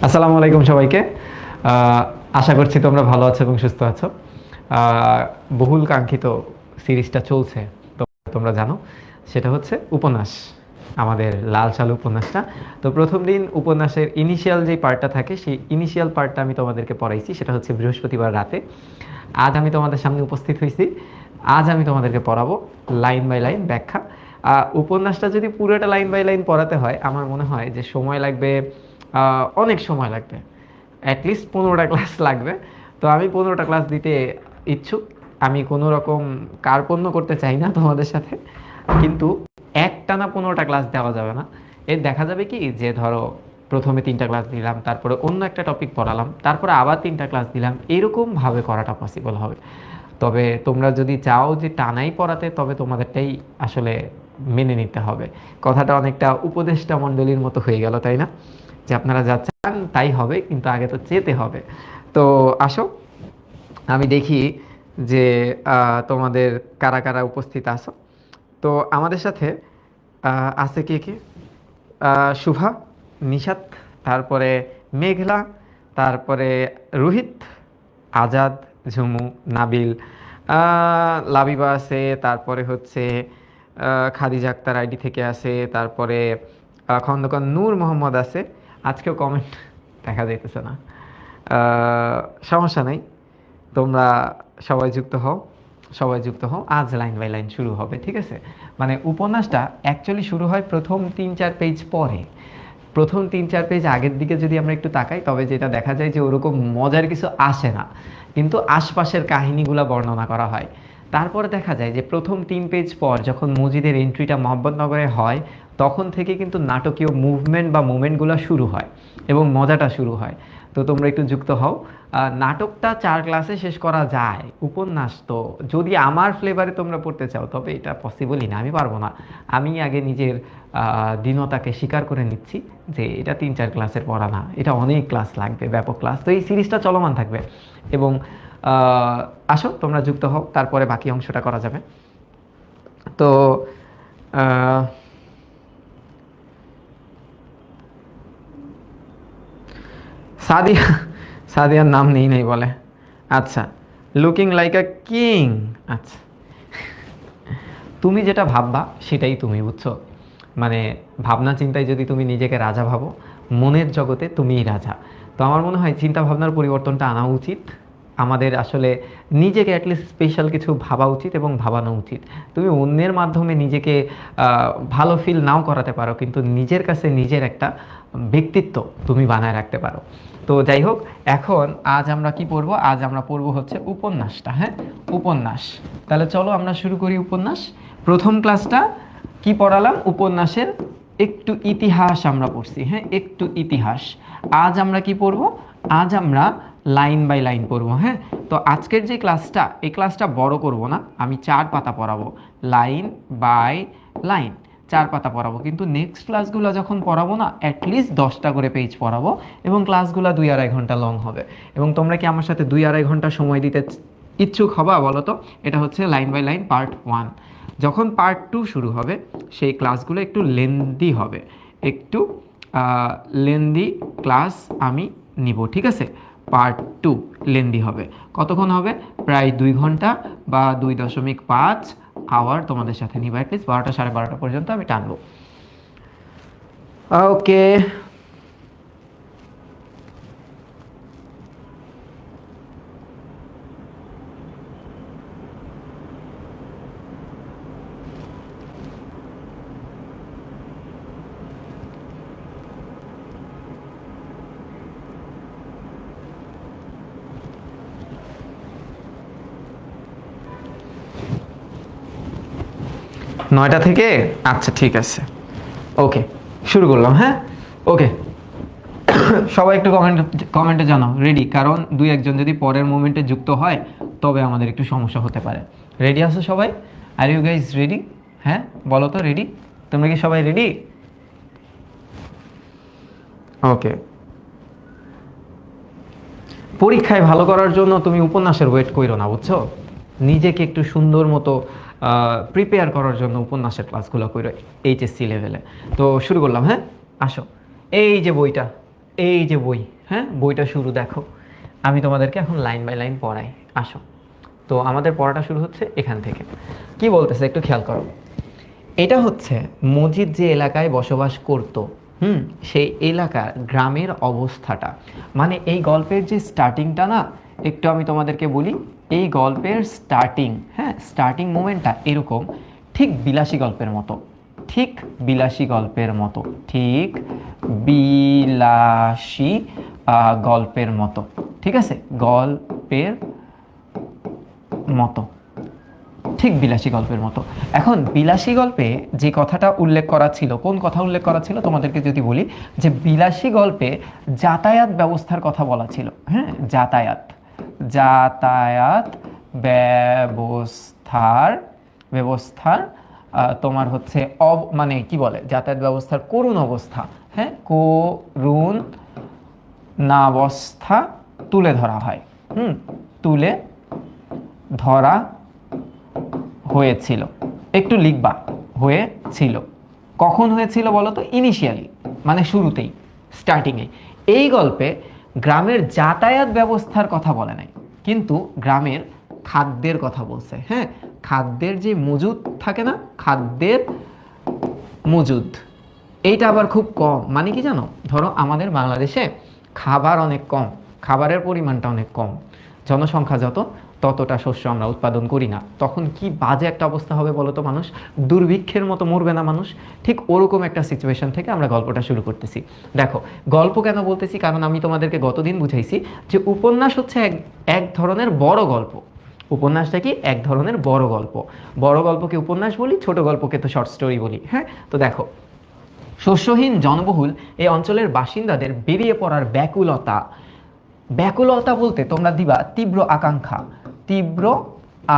আসসালামু আলাইকুম সবাইকে। আশা করছি তোমরা ভালো আছো এবং সুস্থ আছো। বহুল কাঙ্ক্ষিত সিরিজটা চলছে, তো তোমরা জানো, সেটা হচ্ছে উপন্যাস, আমাদের লাল সালু উপন্যাসটা। তো প্রথম দিন উপন্যাসের ইনিশিয়াল যে পার্টটা থাকে, সেই ইনিশিয়াল পার্টটা আমি তোমাদেরকে পড়াইছি, সেটা হচ্ছে বৃহস্পতিবার রাতে। আজ আমি তোমাদের সামনে উপস্থিত হয়েছি। আজ আমি তোমাদেরকে পড়াবো লাইন বাই লাইন ব্যাখ্যা। উপন্যাসটা যদি পুরোটা লাইন বাই লাইন পড়াতে হয়, আমার মনে হয় যে সময় লাগবে, অনেক সময় লাগবে, অ্যাটলিস্ট 15টা ক্লাস লাগবে। তো আমি 15টা ক্লাস দিতে ইচ্ছুক। আমি কোনো রকম কার্পণ্য করতে চাই না তোমাদের সাথে, কিন্তু একটানা 15টা ক্লাস দেওয়া যাবে না। এর দেখা যাবে কি, যে ধরো প্রথমে 3টা ক্লাস দিলাম, তারপরে অন্য একটা টপিক পড়ালাম, তারপরে আবার 3টা ক্লাস দিলাম, এরকমভাবে করাটা পসিবল হবে। তবে তোমরা যদি চাও যে টানাই পড়াতে, তবে তোমাদেরটাই আসলে মেনে নিতে হবে। কথাটা অনেকটা উপদেষ্টা মণ্ডলীর মতো হয়ে গেল, তাই না? যে আপনারা যা চান তাই হবে, কিন্তু আগে তো চেতে হবে। তো আসো, আমি দেখি যে তোমাদের কারা কারা উপস্থিত আছো। তো আমাদের সাথে আছে কে কে? শুভা, নিশাত, তারপরে মেঘলা, তারপরে রোহিত, আজাদ, ঝুমু, নাবিল, লাবিবা আছে, তারপরে হচ্ছে খাদিজা আক্তার আইডি থেকে আছে, তারপরে খন্দকার নূর মোহাম্মদ আছে। আজকেও কমেন্ট দেখা যাইতেছে না, আহ, সমস্যা নেই, তোমরা সবাই যুক্ত হও, সবাই যুক্ত হও। আজ লাইন বাই লাইন শুরু হবে, ঠিক আছে? মানে উপন্যাসটা অ্যাকচুয়ালি শুরু হয় প্রথম 3-4 পেজ পরে। প্রথম 3-4 পেজ আগের দিকে যদি আমরা একটু তাকাই, তবে যেটা দেখা যায় যে ওরকম মজার কিছু আসে না, কিন্তু আশপাশের কাহিনীগুলো বর্ণনা করা হয়। তারপরে দেখা যায় যে প্রথম 3 পেজ পর যখন মজিদের এন্ট্রিটা মোহাম্মদনগরে হয়, তখন থেকে কিন্তু নাটকীয় মুভমেন্ট বা মুভমেন্টগুলো শুরু হয় এবং মজাটা শুরু হয়। তো তোমরা একটু যুক্ত হও। নাটকটা 4 ক্লাসে শেষ করা যায়, উপন্যাস তো যদি আমার ফ্লেভারে তোমরা পড়তে চাও, তবে এটা পসিবলই না, আমি পারবো না। আমি আগে নিজের দীনতাকে স্বীকার করে নিচ্ছি যে এটা 3-4 ক্লাসের পড়া না, এটা অনেক ক্লাস লাগবে, ব্যাপক ক্লাস। তো এই সিরিজটা চলমান থাকবে এবং আসো তোমরা যুক্ত হও, তারপরে বাকি অংশটা করা যাবে। তো আহ, সাদিয়া, সাদিয়ার নাম নেই নেই বলে। আচ্ছা, লুকিং লাইক আ কিং। আচ্ছা, তুমি যেটা ভাববা সেটাই তুমি, বুঝছো? মানে ভাবনা চিন্তায় যদি তুমি নিজেকে রাজা ভাবো, মনের জগতে তুমিই রাজা। তো আমার মনে হয় চিন্তা ভাবনার পরিবর্তনটা আনা উচিত। আমাদের আসলে নিজেকে অ্যাটলিস্ট স্পেশাল কিছু ভাবা উচিত এবং ভাবানো উচিত। তুমি অন্যের মাধ্যমে নিজেকে ভালো ফিল নাও করাতে পারো, কিন্তু নিজের কাছে নিজের একটা ব্যক্তিত্ব তুমি বানায় রাখতে পারো। তো যাই হোক, এখন আজ আমরা কি পড়বো? আজ আমরা পড়বো হচ্ছে উপন্যাসটা, হ্যাঁ, উপন্যাস। তাহলে চলো আমরা শুরু করি উপন্যাস। প্রথম ক্লাসটা কি পড়ালাম? উপন্যাসের একটু ইতিহাস আমরা পড়ছি, হ্যাঁ, একটু ইতিহাস। আজ আমরা কি পড়ব? আজ আমরা লাইন বাই লাইন পড়বো, হ্যাঁ। তো আজকের যে ক্লাসটা, এই ক্লাসটা বড় করব না, আমি 4 পাতা পড়াবো, লাইন বাই লাইন 4 পাতা পড়াবো। কিন্তু নেক্সট ক্লাসগুলো যখন পড়াবো না, অ্যাটলিস্ট 10টা করে পেজ পড়াবো এবং ক্লাসগুলো 2-2.5 ঘন্টা লং হবে। এবং তোমরা কি আমার সাথে 2-2.5 ঘন্টা সময় দিতে ইচ্ছুক হবা বলো তো? এটা হচ্ছে লাইন বাই লাইন পার্ট 1। যখন পার্ট 2 শুরু হবে, সেই ক্লাসগুলো একটু লেন্দি হবে, একটু লেন্দি ক্লাস আমি নিব, ঠিক আছে? পার্ট 2 লেন্দি হবে। কতক্ষণ হবে? প্রায় 2 ঘন্টা বা 2.5 আওয়ার তোমাদের সাথে নিব, অ্যাটলিস্ট 12টা 12:30 পর্যন্ত আমি টানবো। ওকে, 9টা থেকে? আচ্ছা ঠিক আছে, ওকে, শুরু করলাম, হ্যাঁ। ওকে, সবাই একটু কমেন্টে জানাও রেডি, কারণ 2-1 জন যদি পরের মোমেন্টে যুক্ত হয়, তবে আমাদের একটু সমস্যা হতে পারে। রেডি আছো সবাই? Are you guys ready? হ্যাঁ, বলো তো রেডি? তোমরা কি সবাই রেডি? ওকে, পরীক্ষায় ভালো করার জন্য তুমি উপন্যাসের ওয়েট করো না, বুঝছো? নিজেকে একটু সুন্দর মতো প্রিপেয়ার করার জন্য উপন্যাসের ক্লাসগুলো করো এইচএসসি লেভেলে। তো শুরু করলাম, হ্যাঁ। আসো, এই যে বইটা, এই যে বই, হ্যাঁ বইটা শুরু দেখো, আমি তোমাদেরকে এখন লাইন বাই লাইন পড়াই, আসো। তো আমাদের পড়াটা শুরু হচ্ছে এখান থেকে। কি বলতেছে একটু খেয়াল করো। এটা হচ্ছে মজিদ যে এলাকায় বসবাস করত, সেই এলাকার গ্রামের অবস্থাটা, মানে এই গল্পের যে স্টার্টিংটা না, একটু আমি তোমাদেরকে বলি, এই গল্পের স্টার্টিং, হ্যাঁ স্টার্টিং মোমেন্টটা এরকম, ঠিক বিলাসী গল্পের মতো, ঠিক বিলাসী গল্পের মতো, ঠিক বিলাসী গল্পের মতো, ঠিক আছে, গল্পের মতো, ঠিক বিলাসী গল্পের মতো। এখন বিলাসী গল্পে যে কথাটা উল্লেখ করা ছিল, কোন কথা উল্লেখ করা ছিল তোমাদেরকে যদি বলি, যে বিলাসী গল্পে যাতায়াত ব্যবস্থার কথা বলা ছিল, হ্যাঁ যাতায়াত, যাতায়াত ব্যবস্থার, ব্যবস্থার তোমার হচ্ছে মানে কি বলে, যাতায়াত ব্যবস্থার করুণ অবস্থা, হ্যাঁ করুণ নাবস্থা তুলে ধরা হয়, তুলে ধরা হয়েছিল, একটু লিখবা, হয়েছিল, কখন হয়েছিল বলো তো, ইনিশিয়ালি মানে শুরুতেই, স্টার্টিংয়ে। এই গল্পে গ্রামের যাতায়াত ব্যবস্থার কথা বলে নাই, কিন্তু গ্রামের খাদ্যের কথা বলছে, হ্যাঁ খাদ্যের যে মজুদ থাকে না, খাদ্যের মজুদ, এইটা আবার খুব কম, মানে কি জানো, ধরো আমাদের বাংলাদেশে খাবার অনেক কম, খাবারের পরিমাণটা অনেক কম, জনসংখ্যা যত ততটা শস্য আমরা উৎপাদন করি না, তখন কি বাজে একটা অবস্থা হবে বলো তো, মানুষ দুর্ভিক্ষের মতো মরবে না মানুষ, ঠিক ওরকম একটা সিচুয়েশন থেকে আমরা গল্পটা শুরু করতেছি। দেখো গল্প কেন বলতেছি, কারণ আমি তোমাদেরকে গতদিন বুঝাইছি যে উপন্যাস হচ্ছে এক ধরনের বড় গল্প, উপন্যাসটা কি এক ধরনের বড় গল্প, বড় গল্পকে উপন্যাস বলি, ছোট গল্পকে তো শর্ট স্টোরি বলি, হ্যাঁ। তো দেখো শস্যহীন জনবহুল এই অঞ্চলের বাসিন্দাদের বেরিয়ে পড়ার ব্যাকুলতা, ব্যাকুলতা বলতে তোমরা দিবা তীব্র আকাঙ্ক্ষা, তীব্র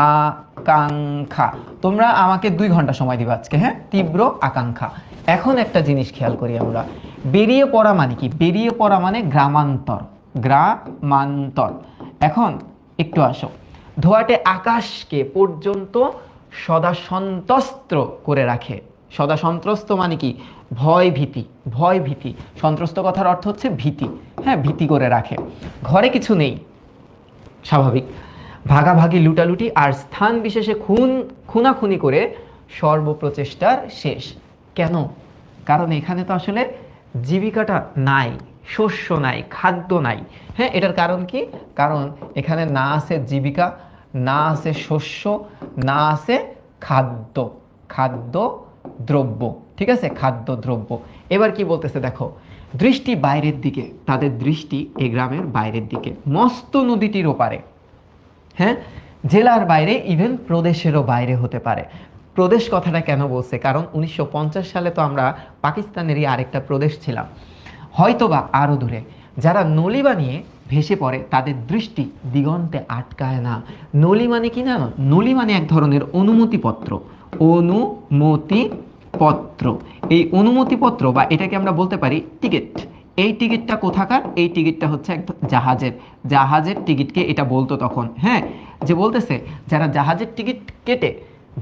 আকাঙ্ক্ষা, তোমরা আমাকে 2 ঘন্টা সময় দিবা আজকে, হ্যাঁ তীব্র আকাঙ্ক্ষা। এখন একটা জিনিস খেয়াল করি আমরা, বেরিয়ে পড়া মানে কি, বেরিয়ে পড়া মানে গ্রামান্তর, গ্রামান্তর। এখন একটু আসো, ধোয়াটে আকাশকে পর্যন্ত সদা সন্ত্রস্ত করে রাখে, সদা সন্ত্রস্ত মানে কি, ভয় ভীতি, ভয় ভীতি, সন্ত্রস্ত কথার অর্থ হচ্ছে ভীতি, হ্যাঁ ভীতি করে রাখে। ঘরে কিছু নেই, স্বাভাবিক, ভাগাভাগি লুটালুটি আর স্থান বিশেষে খুনাখুনি করে সর্বপ্রচেষ্টার শেষ। কেন? কারণ এখানে তো আসলে জীবিকাটা নাই, শস্য নাই, খাদ্য নাই, হ্যাঁ এটার কারণ কি, কারণ এখানে না আছে জীবিকা, না আছে শস্য, না আছে খাদ্য, খাদ্য দ্রব্য, ঠিক আছে খাদ্য দ্রব্য। এবার কি বলতেছে দেখো, দৃষ্টি বাইরের দিকে, তাদের দৃষ্টি এই গ্রামের বাইরের দিকে, মস্ত নদীটির ওপারে, হ্যাঁ জেলার বাইরে, ইভেন প্রদেশেরও বাইরে হতে পারে। প্রদেশ কথাটা কেন বলছে, কারণ 1950 সালে তো আমরা পাকিস্তানেরই আরেকটা প্রদেশ ছিলাম, হয়তোবা আরও দূরে। যারা নলি বানিয়ে ভেসে পড়ে তাদের দৃষ্টি দিগন্তে আটকায় না। নলি মানে কি জানো, নলি মানে এক ধরনের অনুমতিপত্র, অনুমতিপত্র, এই অনুমতিপত্র বা এটাকে আমরা বলতে পারি টিকিট। এই টিকিটটা কোথাকার, এই টিকিটটা হচ্ছে এক জাহাজের, জাহাজের টিকিটকে এটা বলতো তখন, হ্যাঁ যে বলতেছে যারা জাহাজের টিকিট কেটে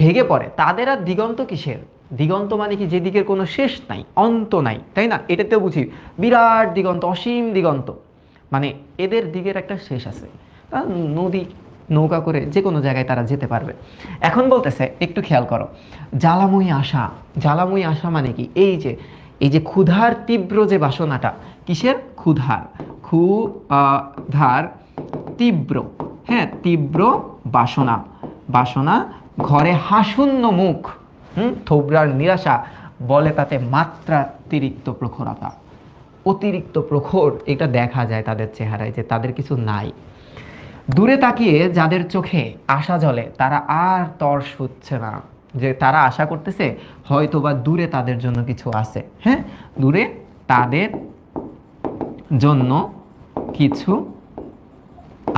ভেগে পড়ে তাদের আর দিগন্ত কিসের, দিগন্ত মানে কি যে দিকের কোনো শেষ নাই, অন্ত নাই, তাই না, এটাতেও বুঝি বিরাট দিগন্ত, অসীম দিগন্ত, মানে এদের দিকের একটা শেষ আছে, নদী নৌকা করে যে কোনো জায়গায় তারা যেতে পারবে। এখন বলতেছে একটু খেয়াল করো, জ্বালাময়ী আশা, জ্বালাময়ী আশা মানে কি, এই যে ক্ষুধার তীব্র যে বাসনাটা, কিসের, ক্ষুধার, ক্ষুধার তীব্র, হ্যাঁ তীব্র বাসনা, বাসনা ঘরে হাসুন্ন মুখ, থোবরার নিরাশা, বলে তাতে মাত্রাতিরিক্ত প্রখরতা, অতিরিক্ত প্রখর এটা দেখা যায় তাদের চেহারায়, যে তাদের কিছু নাই। দূরে তাকিয়ে যাদের চোখে আশা জ্বলে তারা আর তর্স হচ্ছে না, যে তারা আশা করতেছে হয়তো বা দূরে তাদের জন্য কিছু আছে, হ্যাঁ দূরে তাদের জন্য কিছু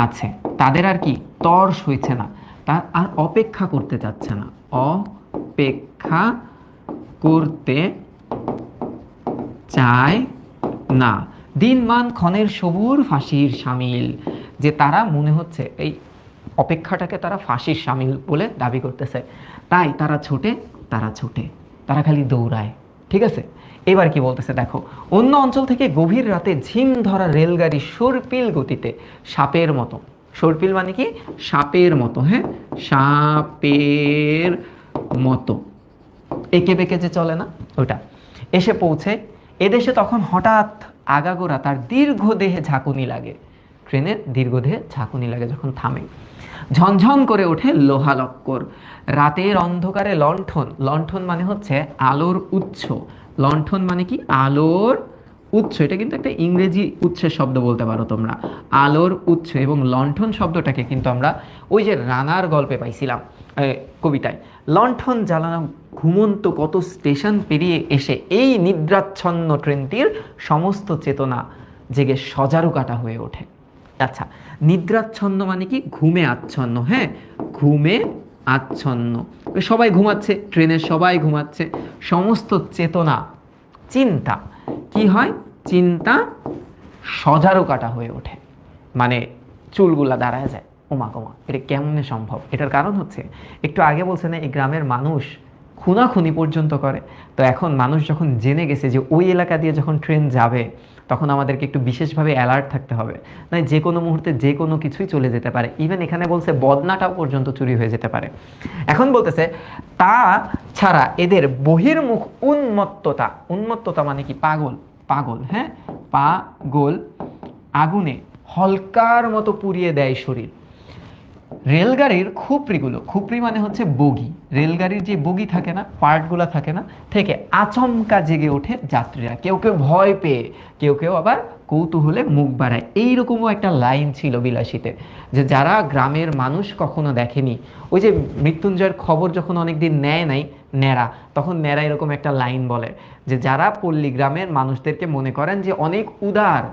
আছে, তাদের আর কি তর্স হইছে না, তার আর অপেক্ষা করতে চাচ্ছে না, অপেক্ষা করতে চায় না। দিনমান ক্ষণের সবুর ফাঁসির সামিল, যে তারা মনে হচ্ছে এই অপেক্ষাটাকে তারা ফাঁসির সামিল বলে দাবি করতেছে, তাই তারা ছোটে, তারা ছোটে, তারা খালি দৌড়ায়, ঠিক আছে। এবার কি বলতেছে দেখো, অন্য অঞ্চল থেকে গভীর রাতে ঝিম ধরা রেলগাড়ি সর্পিল গতিতে সাপের মতো, সর্পিল মানে কি সাপের মতো, হ্যাঁ সাপের মতো এঁকে বেঁকে যে চলে না ওটা, এসে পৌঁছে এদেশে। তখন হঠাৎ আগাগোড়া তার দীর্ঘ দেহে ঝাঁকুনি লাগে, ট্রেনের দীর্ঘ দেহে ঝাঁকুনি লাগে যখন থামে। ঝনঝন করে ওঠে লোহালক্কর, রাতের অন্ধকারে লণ্ঠন, লণ্ঠন মানে হচ্ছে আলোর উৎস, লণ্ঠন মানে কি আলোর উৎস, এটা কিন্তু একটা ইংরেজি উৎসের শব্দ বলতে পারো তোমরা, আলোর উৎস। এবং লণ্ঠন শব্দটাকে কিন্তু আমরা ওই যে রানার গল্পে পাইছিলাম, কবিতায়, লণ্ঠন জ্বালানো ঘুমন্ত কত স্টেশন পেরিয়ে এসে এই নিদ্রাচ্ছন্ন ট্রেনটির সমস্ত চেতনা জেগে সজারু কাটা হয়ে ওঠে। আচ্ছা, নিদ্রাচ্ছন্ন মানে কি ঘুমে আচ্ছন্ন, হ্যাঁ ঘুমে আচ্ছন্ন, সবাই ঘুমাচ্ছে, ট্রেনের সবাই ঘুমাচ্ছে, সমস্ত চেতনা চিন্তা কি হয়, চিন্তা সজারু কাটা হয়ে ওঠে, মানে চুলগুলা দাঁড়ায় যায়, ওমা কোমা এটা কেমনে সম্ভব। এটার কারণ হচ্ছে একটু আগে বলছে না এই গ্রামের মানুষ খুনাখুনি পর্যন্ত করে, তো এখন মানুষ যখন জেনে গেছে যে ওই এলাকা দিয়ে যখন ট্রেন যাবে তখন আমাদেরকে একটু বিশেষভাবে অ্যালার্ট থাকতে হবে, নয় যে কোনো মুহূর্তে যে কোনো কিছুই চলে যেতে পারে, ইভেন এখানে বলছে বদনাটাও পর্যন্ত চুরি হয়ে যেতে পারে। এখন বলতেছে তা ছাড়া এদের বহির্মুখ উন্মত্ততা, উন্মত্ততা মানে কি পাগল, পাগল, হ্যাঁ পাগল আগুনে হলকার মতো পুড়িয়ে দেয় শরীর। রেলগাড়ির খুপড়িগুলো, খুপড়ি মানে হচ্ছে বগি, রেলগাড়ির যে বগি থাকে না, পার্টগুলো থাকে না, থেকে আচমকা জেগে ওঠে যাত্রীরা, কেউ কেউ ভয় পেয়ে, কেউ কেউ আবার কৌতূহলে মুখ বাড়ায়। এইরকমও একটা লাইন ছিল বিলাসীতে, যে যারা গ্রামের মানুষ কখনো দেখেনি, ওই যে মৃত্যুঞ্জয়ের খবর যখন অনেকদিন নেয় নাই ন্যাড়া, তখন ন্যাড়া এরকম একটা লাইন বলে যে যারা পল্লী গ্রামের মানুষদেরকে মনে করেন যে অনেক উদার,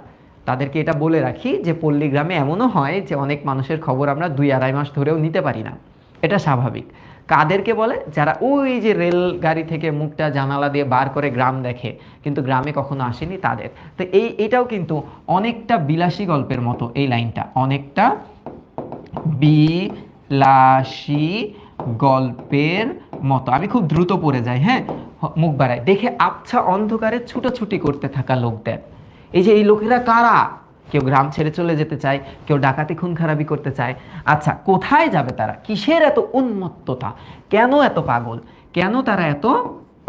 তাদেরকে এটা বলে রাখি যে পল্লী গ্রামে এমনও হয় যে অনেক মানুষের খবর আমরা 2-2.5 মাস ধরেও নিতে পারি না, এটা স্বাভাবিক। কাদেরকে বলে, যারা ওই যে রেলগাড়ি থেকে মুখটা জানালা দিয়ে বার করে গ্রাম দেখে কিন্তু গ্রামে কখনো আসেনি তাদের। তো এটাও কিন্তু অনেকটা বিলাসী গল্পের মতো, এই লাইনটা অনেকটা বিলাসী গল্পের মতো। আমি খুব দ্রুত পড়ে যাই, হ্যাঁ মুখ বাড়ায়, দেখে আবছা অন্ধকারে ছুটোছুটি করতে থাকা লোকদের। এই যে এই লোকেরা কারা, কেউ গ্রাম ছেড়ে চলে যেতে চায়, কেউ ডাকাতি খুন খারাপি করতে চায়। আচ্ছা কোথায় যাবে তারা, কিসের এত উন্মত্ততা, কেন এত পাগল, কেন তারা এত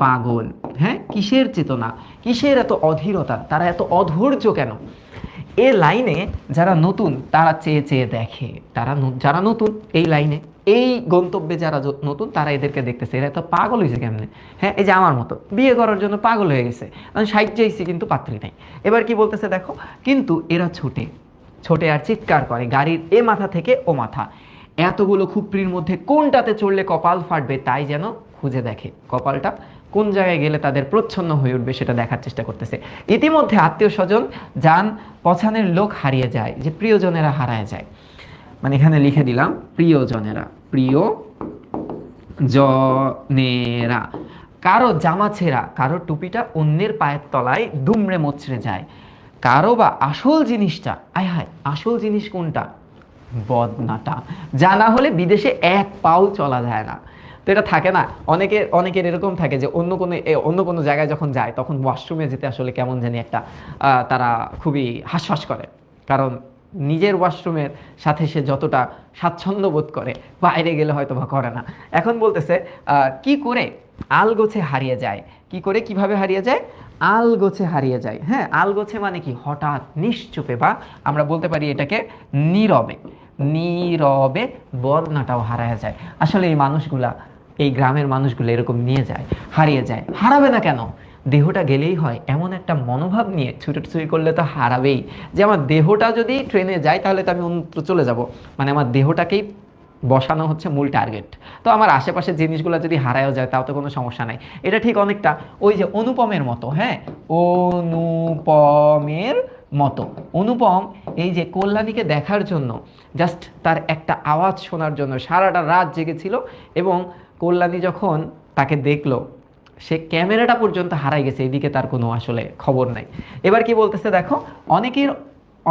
পাগল, হ্যাঁ কিসের চেতনা, কিসের এত অধীরতা, তারা এত অধৈর্য কেন। এ লাইনে যারা নতুন তারা চেয়ে চেয়ে দেখে, তারা যারা নতুন এই লাইনে এই গন্তব্যে যারা নতুন তারা এদেরকে দেখতেছে, এরা তো পাগল হয়েছে কেমনে, হ্যাঁ এই যে আমার মতো বিয়ে করার জন্য পাগল হয়ে গেছে, আমি সাইড চাইছি কিন্তু পাত্রী নেই। এবার কি বলতেছে দেখো, কিন্তু এরা ছোটে ছোটে আর চিৎকার করে গাড়ির এ মাথা থেকে ও মাথা, এতগুলো খুপড়ির মধ্যে কোনটাতে চড়লে কপাল ফাটবে তাই যেন খুঁজে দেখে, কপালটা কোন জায়গায় গেলে তাদের প্রচ্ছন্ন হয়ে উঠবে সেটা দেখার চেষ্টা করতেছে। ইতিমধ্যে আত্মীয় স্বজন যান পছানের লোক হারিয়ে যায়, যে প্রিয়জনেরা হারায় যায়, মানে এখানে লিখে দিলাম প্রিয়জনেরা, প্রিয়জনেরা, কারো জামা ছেঁড়া, কারো টুপিটা অন্যের পায়ের তলায় দুমড়ে মোচড়ে যায়, কারো বা আসল জিনিসটা, আয় হায় আসল জিনিস কোনটা, বদনাটা, জানা হলে বিদেশে এক পাও চলা যায় না। তো এটা থাকে না অনেকের এরকম থাকে যে অন্য কোনো জায়গায় যখন যায় তখন ওয়াশরুমে যেতে আসলে কেমন জানি একটা তারা খুবই হাসফাস করে, কারণ নিজের ওয়াশরুমের সাথে সে যতটা স্বাচ্ছন্দ্য বোধ করে বাইরে গেলে হয়তো বা করে না। এখন বলতেছে কি করে আলগোছে হারিয়ে যায়, কি করে কিভাবে হারিয়ে যায়, আলগোছে হারিয়ে যায়, হ্যাঁ আলগোছে মানে কি হঠাৎ নিশ্চুপে, বা আমরা বলতে পারি এটাকে নীরবে, নীরবে বদনাটাও হারায় যায়। আসলে এই মানুষগুলা, এই গ্রামের মানুষগুলো এরকম নিয়ে যায়, হারিয়ে যায়, হারাবে না কেন, দেহটা গেলেই হয় এমন একটা মনোভাব নিয়ে ছুটোছুটি করলে তো হারাবেই, যে আমার দেহটা যদি ট্রেনে যায় তাহলে তো আমি অন্যত্র চলে যাব, মানে আমার দেহটাকেই বসানো হচ্ছে মূল টার্গেট। তো আমার আশেপাশের জিনিসগুলো যদি হারায়ও যায় তাও তো কোনো সমস্যা নাই। এটা ঠিক অনেকটা ওই যে অনুপমের মতো, হ্যাঁ অনুপমের মতো। অনুপম এই যে কল্যাণীকে দেখার জন্য, জাস্ট তার একটা আওয়াজ শোনার জন্য সারাটা রাত জেগেছিল, এবং কল্যাণী যখন তাকে দেখলো সে ক্যামেরাটা পর্যন্ত হারাই গেছে, এদিকে তার কোনো আসলে খবর নাই। এবার কি বলতেছে দেখো,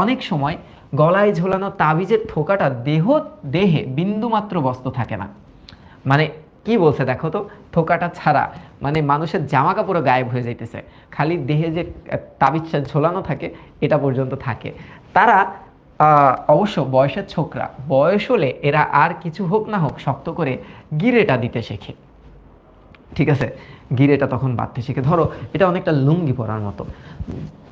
অনেক সময় গলায় ঝোলানো তাবিজের থোকাটা দেহে বিন্দুমাত্র বস্ত্র থাকে না, মানে কি বলছে দেখো তো, থোকাটা ছাড়া মানে মানুষের জামা কাপড়ও গায়েব হয়ে যাইতেছে, খালি দেহে যে তাবিজ ঝোলানো থাকে এটা পর্যন্ত থাকে। তারা অবশ্য বয়সের ছোকরা, বয়স হলে এরা আর কিছু হোক না হোক শক্ত করে গিরেটা দিতে শেখে। ঠিক আছে, গিরেটা তখন বাঁধতে শিখে। ধরো এটা অনেকটা লুঙ্গি পরার মতো।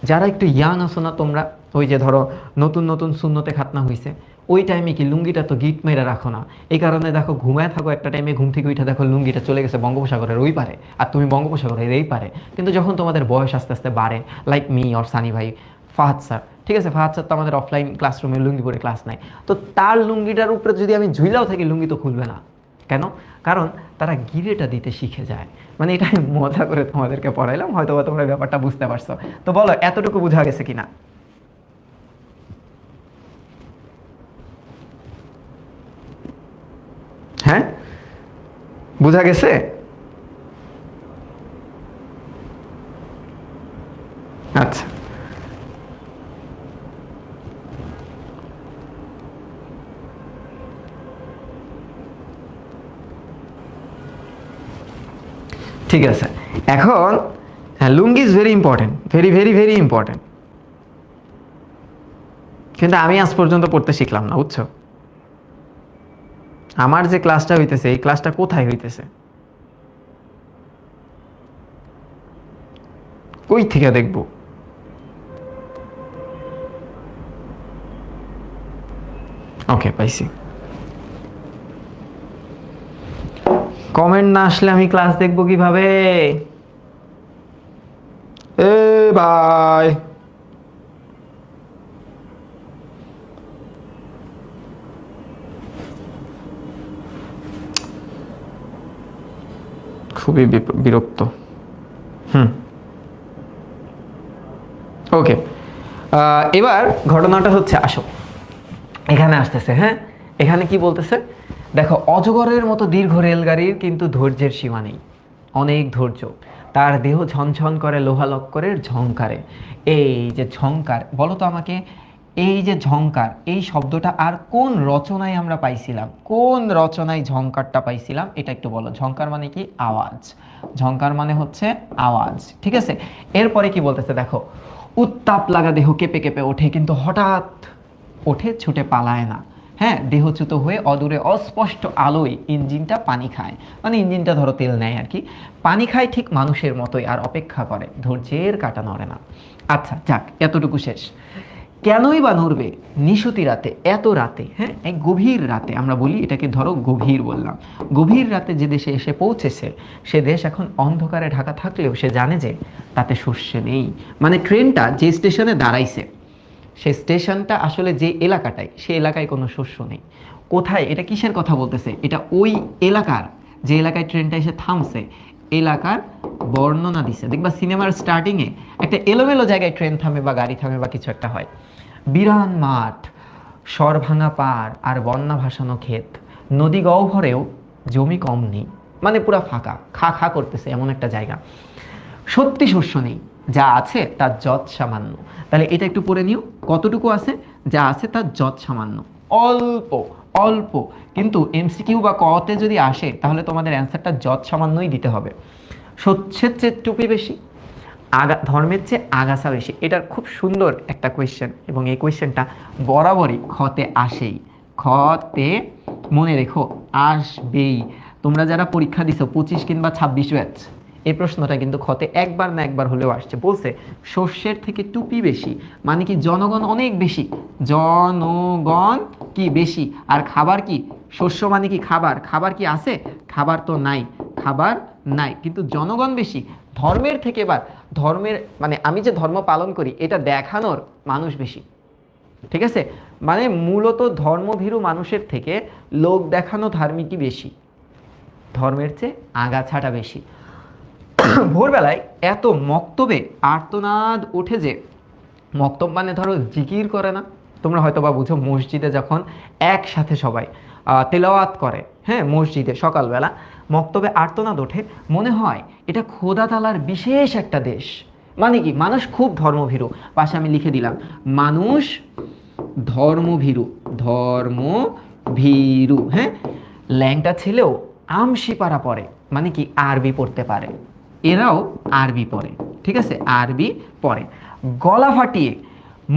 যারা একটু ইয়াং আছো না তোমরা, ওই যে ধরো নতুন নতুন শূন্যতে খাতনা হয়েছে, ওই টাইমে কি লুঙ্গিটা তো গিট মেরে রাখো না, এই কারণে দেখো ঘুমায় থাকো, একটা টাইমে ঘুম থেকে উঠে দেখো লুঙ্গিটা চলে গেছে বঙ্গোপসাগরের ওই পারে, আর তুমি বঙ্গোপসাগরের এই পারে। কিন্তু যখন তোমাদের বয়স আস্তে আস্তে বাড়ে, লাইক মি অর সানি ভাই, ফাহাদ স্যার, ঠিক আছে, ফাহাদ স্যার তো আমাদের অফলাইন ক্লাসরুমে লুঙ্গি পরে ক্লাস নেয়, তো তার লুঙ্গিটার উপরে যদি আমি ঝুইলাও থাকি লুঙ্গি তো খুলবে না। কেন? কারণ তারা গিরেটা দিতে শিখে যায়। মানে এটা আমি মজা করে তোমাদেরকে পড়াইলাম, হয়তো বা তোমরা ব্যাপারটা বুঝতে পারছো। তো বলো এতটুকু বোঝা গেছে কিনা? হ্যাঁ, বোঝা গেছে? আচ্ছা, ঠিক আছে। এখন হ্যাঁ, lungi is very important, very very very important, কিন্তু আমি আজ পর্যন্ত পড়তে শিখলাম না, বুঝছো? আমার যে ক্লাসটা হইতেছে, এই ক্লাসটা কোথায় হইতেছে, কই থেকে দেখবো? ওকে, পাইছি। কমেন্ট না আসলে আমি ক্লাস দেখবো কিভাবে? এ ভাই, খুবই বিরক্ত। হুম, ওকে। এবার ঘটনাটা হচ্ছে, আসো এখানে আসতেছে। হ্যাঁ, এখানে কি বলতেছে দেখো, অজগরের মতো দীর্ঘ রেলগাড়ির কিন্তু ধৈর্যের সীমা নেই, অনেক ধৈর্য। তার দেহ ঝনঝন করে লোহা লক্করের ঝংকারে। এই যে ঝংকার, বলো তো আমাকে, এই যে ঝংকার, এই শব্দটা আর কোন রচনায় আমরা পাইছিলাম? কোন রচনায় ঝংকারটা পাইছিলাম এটা একটু বলো। ঝংকার মানে কি? আওয়াজ। ঝংকার মানে হচ্ছে আওয়াজ, ঠিক আছে। এরপরে কি বলতেছে দেখো, উত্তাপ লাগা দেহ কেঁপে কেঁপে ওঠে, কিন্তু হঠাৎ ওঠে, ছুটে পালায় না। হ্যাঁ, দেহচ্যুত হয়ে অদূরে অস্পষ্ট আলোয় ইঞ্জিনটা পানি খায়, মানে ইঞ্জিনটা ধরো তেল নেয় আর কি, পানি খায় ঠিক মানুষের মতোই, আর অপেক্ষা করে, ধৈর্যের কাঁটা নড়ে না। আচ্ছা যাক, এতটুকু শেষ। কেনই বা নড়বে নিশুতি রাতে, এত রাতে, হ্যাঁ এক গভীর রাতে, আমরা বলি এটাকে ধরো গভীর বললাম, গভীর রাতে যে দেশে এসে পৌঁছেছে, সে দেশ এখন অন্ধকারে ঢাকা থাকলেও সে জানে যে তাতে শস্য নেই। মানে ট্রেনটা যে স্টেশনে দাঁড়াইছে, সেই স্টেশনটা আসলে যে এলাকাটায়, সেই এলাকায় কোনো শস্য নেই। কোথায়? এটা কিসের কথা বলতেছে? এটা ওই এলাকার, যে এলাকায় ট্রেনটা এসে থামছে, এলাকার বর্ণনা দিছে। দেখবা সিনেমার স্টার্টিংয়ে একটা এলোমেলো জায়গায় ট্রেন থামে বা গাড়ি থামে বা কিছু একটা হয়, বিরান মাঠ, সরভাঙা পাড় আর বন্যা ভাসানো ক্ষেত, নদী গহ্বরেও জমি কম নেই, মানে পুরা ফাঁকা, খা খা করতেছে এমন একটা জায়গা। সত্যি শস্য নেই, যা আছে তার যৎ সামান্য। তাহলে এটা একটু পড়ে নিও, কতটুকু আছে? যা আছে তার যৎ সামান্য, অল্প অল্প। কিন্তু এমসিকিউ বা কতে যদি আসে তাহলে তোমাদের অ্যান্সারটা যৎ সামান্যই দিতে হবে। সত্যের চেয়ে টুপি বেশি, ধর্মের চেয়ে আগাছা বেশি, এটার খুব সুন্দর একটা কোয়েশ্চেন, এবং এই কোয়েশ্চেনটা বরাবরই খতে আসেই, খতে মনে রেখো আসবেই। তোমরা যারা পরীক্ষা দিছো 25 কিংবা 26 ব্যাচ, এই প্রশ্নটা কিন্তু খতে একবার না একবার হলেও আসছে। বলছে শস্যের থেকে টুপি বেশি, মানে কি জনগণ অনেক বেশি, জনগণ কি বেশি, আর খাবার কি? শস্য মানে কি খাবার, খাবার কি আছে? খাবার তো নাই, খাবার নাই, কিন্তু জনগণ বেশি। ধর্মের থেকে, এবার ধর্মের মানে আমি যে ধর্ম পালন করি এটা দেখানোর মানুষ বেশি, ঠিক আছে। মানে মূলত ধর্মভীরু মানুষের থেকে লোক দেখানো ধার্মিকই বেশি, ধর্মের চেয়ে আগাছাটা বেশি। ভোরবেলায় এত মক্তবে আর্তনাদ ওঠে যে, মক্তব মানে ধরো জিকির করে না, তোমরা হয়তো বা বুঝো, মসজিদে যখন একসাথে সবাই তেলাওয়াত করে, হ্যাঁ মসজিদে সকালবেলা, মক্তবে আর্তনাদ ওঠে, মনে হয় এটা খোদা তালার বিশেষ একটা দেশ। মানে কি? মানুষ খুব ধর্মভীরু। পাশে আমি লিখে দিলাম, মানুষ ধর্মভীরু, ধর্মভীরু। হ্যাঁ, ল্যাংটা ছেলেও আমশিপাড়া পড়ে, মানে কি আরবি পড়তে পারে, এরাও আরবি পড়ে, ঠিক আছে, আরবি পড়ে। গলা ফাটিয়ে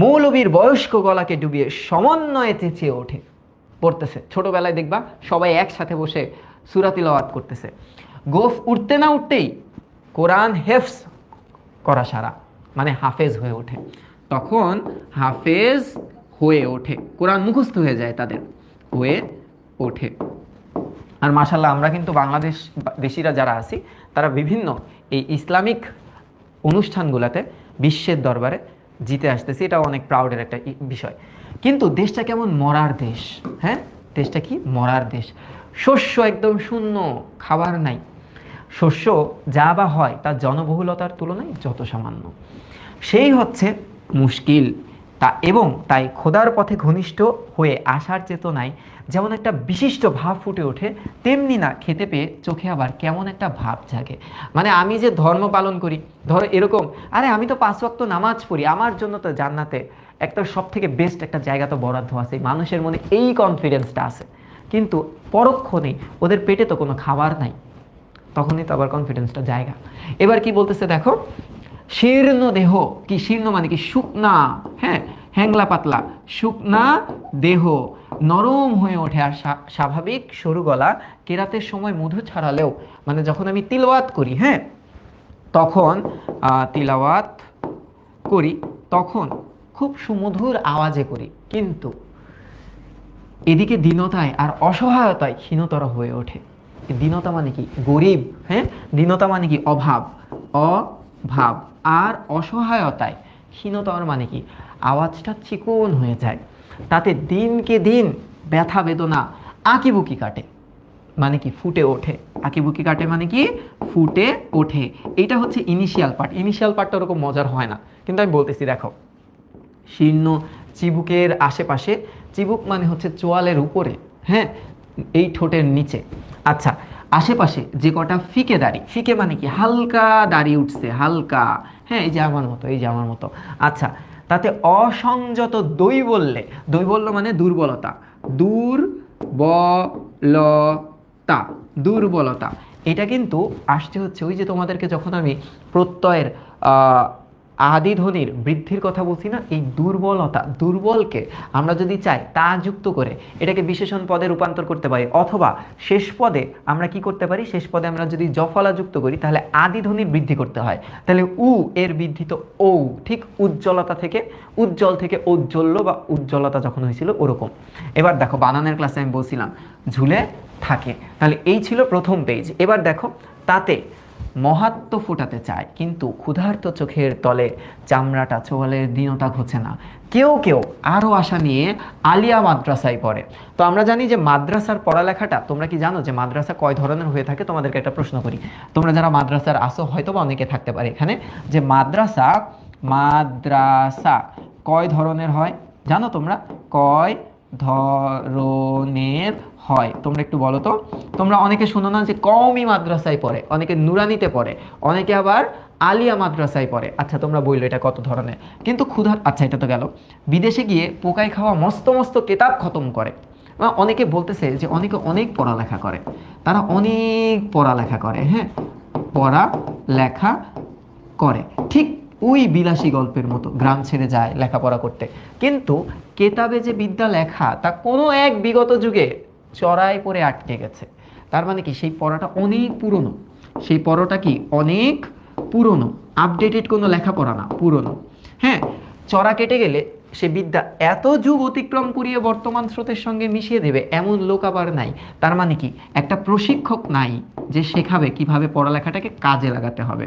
মৌলবীর বয়স্ক গলাকে ডুবিয়ে সমন্বয়ে চেঁচিয়ে ওঠে, পড়তেছে। ছোটবেলায় দেখবা সবাই একসাথে বসে সূরা তিলাওয়াত করতেছে, গোফ উঠতে না উঠতেই কোরআন হেফজ করা সারা, মানে হাফেজ হয়ে ওঠে, তখন হাফেজ হয়ে ওঠে, কোরআন মুখস্থ হয়ে যায় তাদের, হয়ে ওঠে। আর মাশাল্লাহ আমরা কিন্তু বাংলাদেশ দেশিরা যারা আছি তারা বিভিন্ন এই ইসলামিক অনুষ্ঠানগুলোতে বিশ্বের দরবারে জিতে আসতেছি, এটা অনেক প্রাউডের একটা বিষয়। কিন্তু দেশটা কেমন মরার দেশ, হ্যাঁ, দেশটা কি মরার দেশ, শস্য একদম শূন্য, খাবার নাই, শস্য যা বা হয় তার জনবহুলতার তুলনায় যত সামান্য, সেই হচ্ছে মুশকিল। তা এবং তাই খোদার পথে ঘনিষ্ঠ হয়ে আসার চেতনায় যেমন একটা বিশিষ্ট ভাব ফুটে ওঠে, তেমনি না খেতে পেয়ে চোখে আবার কেমন একটা ভাব জাগে। মানে আমি যে ধর্ম পালন করি, ধরো এরকম, আরে আমি তো 5 ওয়াক্ত নামাজ পড়ি, আমার জন্য তো জান্নাতে একটা সব থেকে বেস্ট একটা জায়গা তো বরাদ্দ আছে, মানুষের মনে এই কনফিডেন্সটা আছে, কিন্তু পরক্ষণে ওদের পেটে তো কোনো খাবার নাই, তখনই তো আবার কনফিডেন্সটা জায়গা। এবার কি বলতেছে দেখো, শীর্ণ দেহ, কি শীর্ণ মানে কি শুকনা, হ্যাঁ, হ্যাংলা পাতলা, শুকনা দেহ নরম হয়ে ওঠে, আর স্বাভাবিক সরু গলা কেরাতের সময় মধু ছাড়ালেও, মানে যখন আমি তিলাওয়াত করি, হ্যাঁ, তখন তিলাওয়াত করি তখন খুব সুমধুর আওয়াজে করি, কিন্তু এদিকে দীনতায় আর অসহায়তায় ক্ষীণতর হয়ে ওঠে। দীনতা মানে কি গরিব, হ্যাঁ, দীনতা মানে কি অভাব, অভাব, আর অসহায়তায় ক্ষীণতর মানে কি আওয়াজটা চিকন হয়ে যায়, তাতে দিনকে দিন ব্যথা বেদনা আঁকিবুকি কাটে, মানে কি ফুটে ওঠে, আঁকিবুকি কাটে মানে কি ফুটে ওঠে। এইটা হচ্ছে ইনিশিয়াল পার্ট, ইনিশিয়াল পার্টটা ওরকম মজার হয় না, কিন্তু আমি বলতেছি দেখো, শীর্ণ চিবুকের আশেপাশে, চিবুক মানে হচ্ছে চোয়ালের উপরে, হ্যাঁ, এই ঠোঁটের নিচে, আচ্ছা, আশেপাশে যে কটা ফিকে দাড়ি, ফিকে মানে কি হালকা দাড়ি উঠছে, হালকা, হ্যাঁ, এই যে আমার মতো, এই যে আমার মতো, আচ্ছা, তাতে অসংযত দৈবল্যে, দৈবল্য মানে দুর্বলতা, দুর্বলতা, দুর্বলতা, এটা কিন্তু আসছে হচ্ছে ওই যে তোমাদেরকে যখন আমি প্রত্যয়ের আদি ধ্বনির বৃদ্ধির কথা বলছি না, এই দুর্বলতা, দুর্বলকে আমরা যদি চাই তা যুক্ত করে এটাকে বিশেষণ পদে রূপান্তর করতে পারি, অথবা শেষ পদে আমরা কি করতে পারি, শেষ পদে আমরা যদি জফলা যুক্ত করি তাহলে আদি ধ্বনির বৃদ্ধি করতে হয়, তাহলে উ এর বৃদ্ধি তো ও, ঠিক উজ্জ্বলতা থেকে, উজ্জ্বল থেকে ঔজ্জ্বল্য বা উজ্জ্বলতা যখন হয়েছিল ওরকম। এবার দেখো বানানের ক্লাসে আমি বলছিলাম ঝুলে থাকে, তাহলে এই ছিল প্রথম পেজ। এবার দেখো, তাতে মহাত্ম ফোটাতে চায়, কিন্তু ক্ষুধার্ত চোখের তলে চামড়াটা চোয়ালের দীনতা ঘোচে না। কেউ কেউ আরও আশা নিয়ে আলিয়া মাদ্রাসায় পড়ে। তো আমরা জানি যে মাদ্রাসার পড়ালেখাটা, তোমরা কি জানো যে মাদ্রাসা কয় ধরনের হয়ে থাকে? তোমাদেরকে একটা প্রশ্ন করি, তোমরা যারা মাদ্রাসার আসো হয়তো বা অনেকে থাকতে পারে এখানে, যে মাদ্রাসা মাদ্রাসা কয় ধরনের হয় জানো তোমরা? কয় ধরনের হয় তোমরা একটু বলো তো। তোমরা অনেকে শোনো না যে কওমি মাদ্রাসায় পড়ে, অনেকে নুরানিতে পড়ে, অনেকে আবার আলিয়া মাদ্রাসায় পড়ে। আচ্ছা তোমরা বললো এটা কত ধরনের, কিন্তু ক্ষুধার, আচ্ছা এটা তো গেল। বিদেশে গিয়ে পোকায় খাওয়া মস্ত মস্ত কেতাব খতম করে। অনেকে বলতেছে যে অনেকে অনেক পড়ালেখা করে, তারা অনেক পড়ালেখা করে, হ্যাঁ, পড়ালেখা করে, ঠিক ওই বিলাসী গল্পের মতো গ্রাম ছেড়ে যায় লেখাপড়া করতে, কিন্তু কেতাবে যে বিদ্যা লেখা তা কোনো এক বিগত যুগে চড়াই পড়ে আটকে গেছে। তার মানে কি সেই পড়াটা অনেক পুরনো, সেই পড়াটা কি অনেক পুরনো, আপডেটেড কোনো লেখাপড়া না, পুরনো। হ্যাঁ, চড়া কেটে গেলে সে বিদ্যা এত যুগ অতিক্রম করিয়ে বর্তমান স্রোতের সঙ্গে মিশিয়ে দেবে এমন লোক আবার নাই। তার মানে কি একটা প্রশিক্ষক নাই যে শেখাবে কিভাবে পড়ালেখাটাকে কাজে লাগাতে হবে।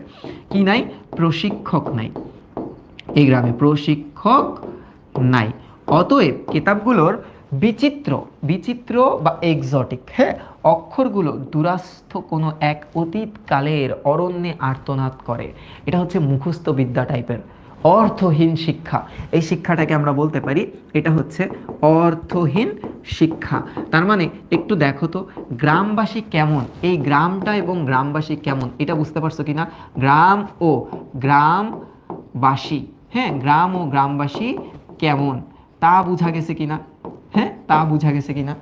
কি নাই? প্রশিক্ষক নাই, এই গ্রামে প্রশিক্ষক নাই। অতএব কিতাবগুলোর বিচিত্র বিচিত্র বা এক্সোটিক, হ্যাঁ, অক্ষরগুলো দুরাস্থ কোনো এক অতীতকালের অরণ্যে আর্তনাদ করে। এটা হচ্ছে মুখস্থ বিদ্যা টাইপের অর্থহীন শিক্ষা। এই শিক্ষাটাকে আমরা বলতে পারি এটা হচ্ছে অর্থহীন শিক্ষা। তার মানে একটু দেখো তো গ্রামবাসী কেমন, এই গ্রামটা এবং গ্রামবাসী কেমন এটা বুঝতে পারছো কিনা? গ্রাম ও গ্রামবাসী, হ্যাঁ, গ্রাম ও গ্রামবাসী কেমন তা বোঝা গেছে কিনা? হ্যাঁ, তা বোঝা গেছে কিনা?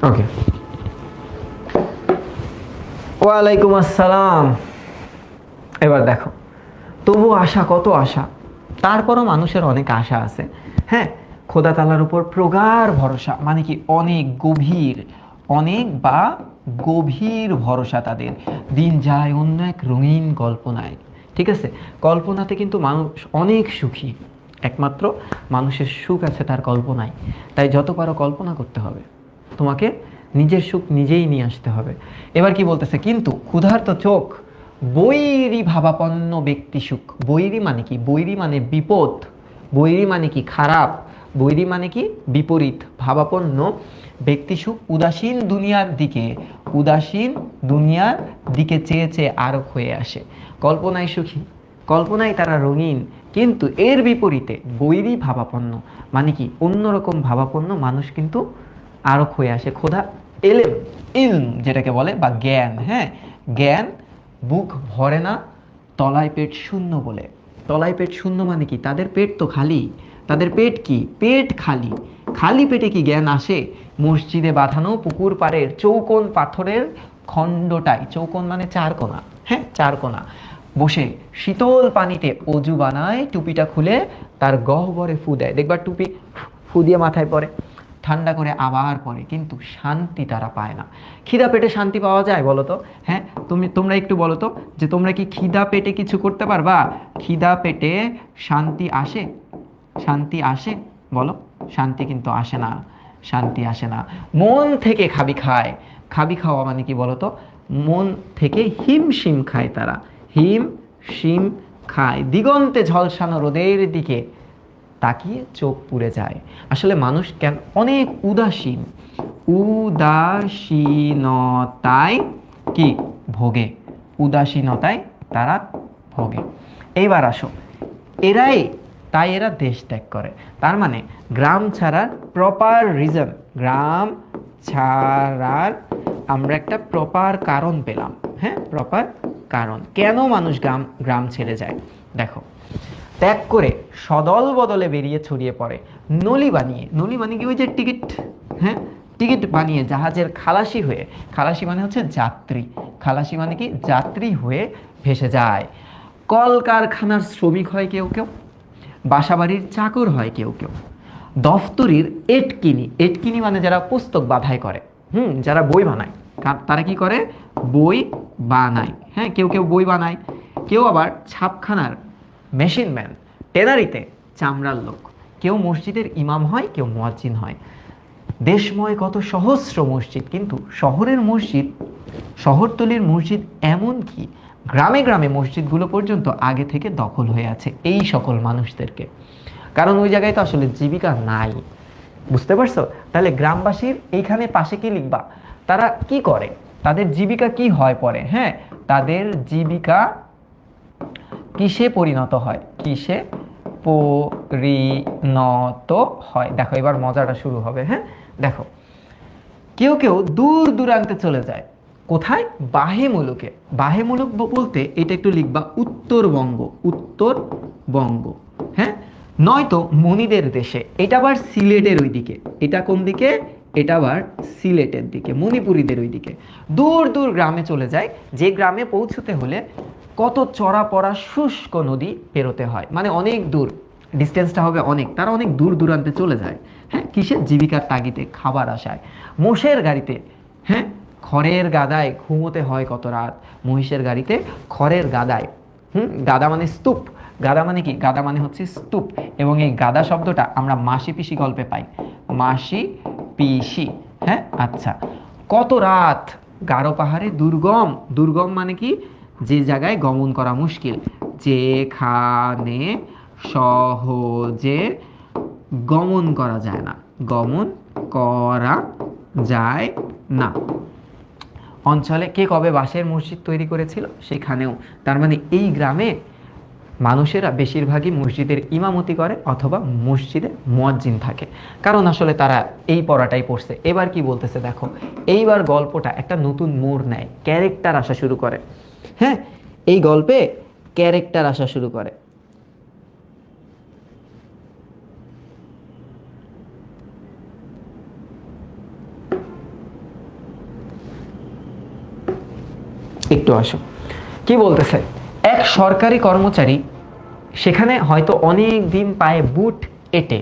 ওকে, ওয়ালাইকুম আসসালাম। এবার দেখো, তবু আশা, কত আশা, তারপরও মানুষের অনেক আশা আছে। হ্যাঁ, খোদা তাআলার উপর প্রগাঢ় ভরসা, মানে কি অনেক গভীর, অনেক বা গভীর ভরসা তাদের। দিন যায় অন্য এক রঙিন কল্পনায়। ঠিক আছে, কল্পনাতে কিন্তু মানুষ অনেক সুখী। একমাত্র মানুষের সুখ আছে তার কল্পনায়। তাই যত পারো কল্পনা করতে হবে, তোমাকে নিজের সুখ নিজেই নিয়ে আসতে হবে। এবার কি বলতেছে, কিন্তু ক্ষুধার্ত চোখ, বৈরী ভাবাপন্ন ব্যক্তি সুখ। বৈরী মানে কি? বৈরী মানে বিপদ, বৈরী মানে কি? খারাপ, বৈরী মানে কি? বিপরীত। ভাবাপন্ন ব্যক্তি সুখ উদাসীন দুনিয়ার দিকে, উদাসীন দুনিয়ার দিকে চেয়ে চেয়ে আরক হয়ে আসে। কল্পনায় সুখী, কল্পনায় তারা রঙিন, কিন্তু এর বিপরীতে বৈরী ভাবাপন্ন মানে কি? অন্যরকম ভাবাপন্ন মানুষ কিন্তু আরক হয়ে আসে। খোদা এলেম, ইলম যেটাকে বলে, বা জ্ঞান। হ্যাঁ, জ্ঞান বুক ভরে না, তলায় পেট শূন্য বলে। তলায় পেট শূন্য মানে কি? তাদের পেট তো খালি। তাদের পেট কি? পেট খালি। খালি পেটে কি জ্ঞান আসে? মসজিদে বাঁধানো পুকুর পাড়ের চৌকোন পাথরের খণ্ডটায়, চৌকোন মানে চারকোনা, হ্যাঁ চারকোনা, বসে শীতল পানিতে অজু বানায়, টুপিটা খুলে তার গহ্বরে ফু দেয়। দেখবার টুপি ফু দিয়ে মাথায় পড়ে, ঠান্ডা করে আবার পড়ে, কিন্তু শান্তি তারা পায় না। খিদা পেটে শান্তি পাওয়া যায় বলো তো? হ্যাঁ, তোমরা একটু বলো তো, যে তোমরা কি খিদা পেটে কিছু করতে পারবা? খিদা পেটে শান্তি আসে? শান্তি আসে? বলো। শান্তি কিন্তু আসে না, শান্তি আসে না। মন থেকে খাবি খায়। খাবি খাওয়া মানে কি বলো তো? মন থেকে হিমশিম খায় তারা, হিম শিম খায়। দিগন্তে ঝলসানো রোদের দিকে তাকিয়ে চোখ পুড়ে যায়। আসলে মানুষ কেন অনেক উদাসীন, উদাসীনতায় কি ভোগে, উদাসীনতায় তারা ভোগে। এইবার আসো, এরাই, তাই এরা দেশ ত্যাগ করে। তার মানে গ্রাম ছাড়ার প্রপার রিজন, গ্রাম ছাড়ার আমরা একটা প্রপার কারণ পেলাম। হ্যাঁ, প্রপার কারণ কেন মানুষ গ্রাম গ্রাম ছেড়ে যায়। দেখো, ত্যাগ করে সদল বদলে বেরিয়ে ছড়িয়ে পড়ে নলি বানিয়ে। নলি মানে কি? ওই যে টিকিট, হ্যাঁ টিকিট বানিয়ে জাহাজের খালাসি হয়ে। খালাসি মানে হচ্ছে যাত্রী, খালাসি মানে কি? যাত্রী হয়ে ভেসে যায়। কলকারখানার শ্রমিক হয় কেউ কেউ, বাসাবাড়ির চাকর হয় কেউ কেউ, দফতরির এটকিনি, এটকিনি মানে যারা পুস্তক বাধাই করে, যারা বই বানায়, তারা কি করে? বই বানায়। হ্যাঁ, কেউ কেউ বই বানায়। কেউ আবার ছাপখানার মেশিন ম্যান, টেনারিতে চামড়ার লোক। কেউ মসজিদের ইমাম হয়, কেউ মুয়াজ্জিন হয়। দেশময় কত সহস্র মসজিদ, কিন্তু শহরের মসজিদ, শহরতলির মসজিদ এমন কি গ্রামে গ্রামে মসজিদগুলো পর্যন্ত আগে থেকে দখল হয়ে আছে এই সকল মানুষদেরকে। কারণ ওই জায়গায় তো আসলে জীবিকা নাই। বুঝতে পারছো? তাহলে গ্রামবাসীর এইখানে পাশে কি লিখবা? তারা কি করে? তাদের জীবিকা কি হয় পরে? হ্যাঁ, তাদের জীবিকা কিসে পরিণত হয়? কিসে পরিণত হয়? দেখো, এবার মজাটা শুরু হবে। হ্যাঁ, দেখো, কেউ কেউ দূর দূরান্তে চলে যায়। কোথায়? বাহে মুলুকে। বাহে মুলুক বলতে এটা একটু লিখবা উত্তরবঙ্গ, উত্তরবঙ্গ। হ্যাঁ, নয়তো মনিদের দেশে। এটা আবার সিলেটের ওই দিকে। এটা কোন দিকে? এটা আবার সিলেটের দিকে, মণিপুরীদের ওই দিকে। দূর দূর গ্রামে চলে যায়, যে গ্রামে পৌঁছতে হলে কত চড়া পড়া শুষ্ক নদী পেরোতে হয়, মানে অনেক দূর, ডিস্টেন্সটা হবে অনেক। তারা অনেক দূর দূরান্তে চলে যায়। হ্যাঁ, কিসের? জীবিকার তাগিদে, খাবার আশায়। মোষের গাড়িতে, হ্যাঁ খড়ের গাদায় ঘুমোতে হয় কত রাত। মহিষের গাড়িতে খড়ের গাদায়, গাদা মানে স্তূপ। গাদা মানে কি? গাদা মানে হচ্ছে স্তূপ। এবং এই গাদা শব্দটা আমরা মাসি পিসি গল্পে পাই, মাসি পিসি। হ্যাঁ, আচ্ছা, কত রাত গারো পাহাড়ে দুর্গম। দুর্গম মানে কি? যে জায়গায় গমন করা মুশকিল, যেখানে সহজে গমন করা যায় না, গমন করা যায় না অঞ্চলে। কে কবে বাঁশের মসজিদ তৈরি করেছিল? সেখানেও। তার মানে এই গ্রামে মানুষেরা বেশিরভাগই মসজিদের ইমামতি করে, অথবা মসজিদে মুয়াজ্জিন থাকে, কারণ আসলে তারা এই পড়াটাই পড়ছে। এবার কি বলতেছে দেখো, এইবার গল্পটা একটা নতুন মোড় নেয়, ক্যারেক্টার আসা শুরু করে। হ্যাঁ, এই গল্পে ক্যারেক্টার আসা শুরু করে। আসো। কি বলতেছে, এক সরকারি কর্মচারী সেখানে হয়তো অনেক দিন পায়ে বুট এঁটে,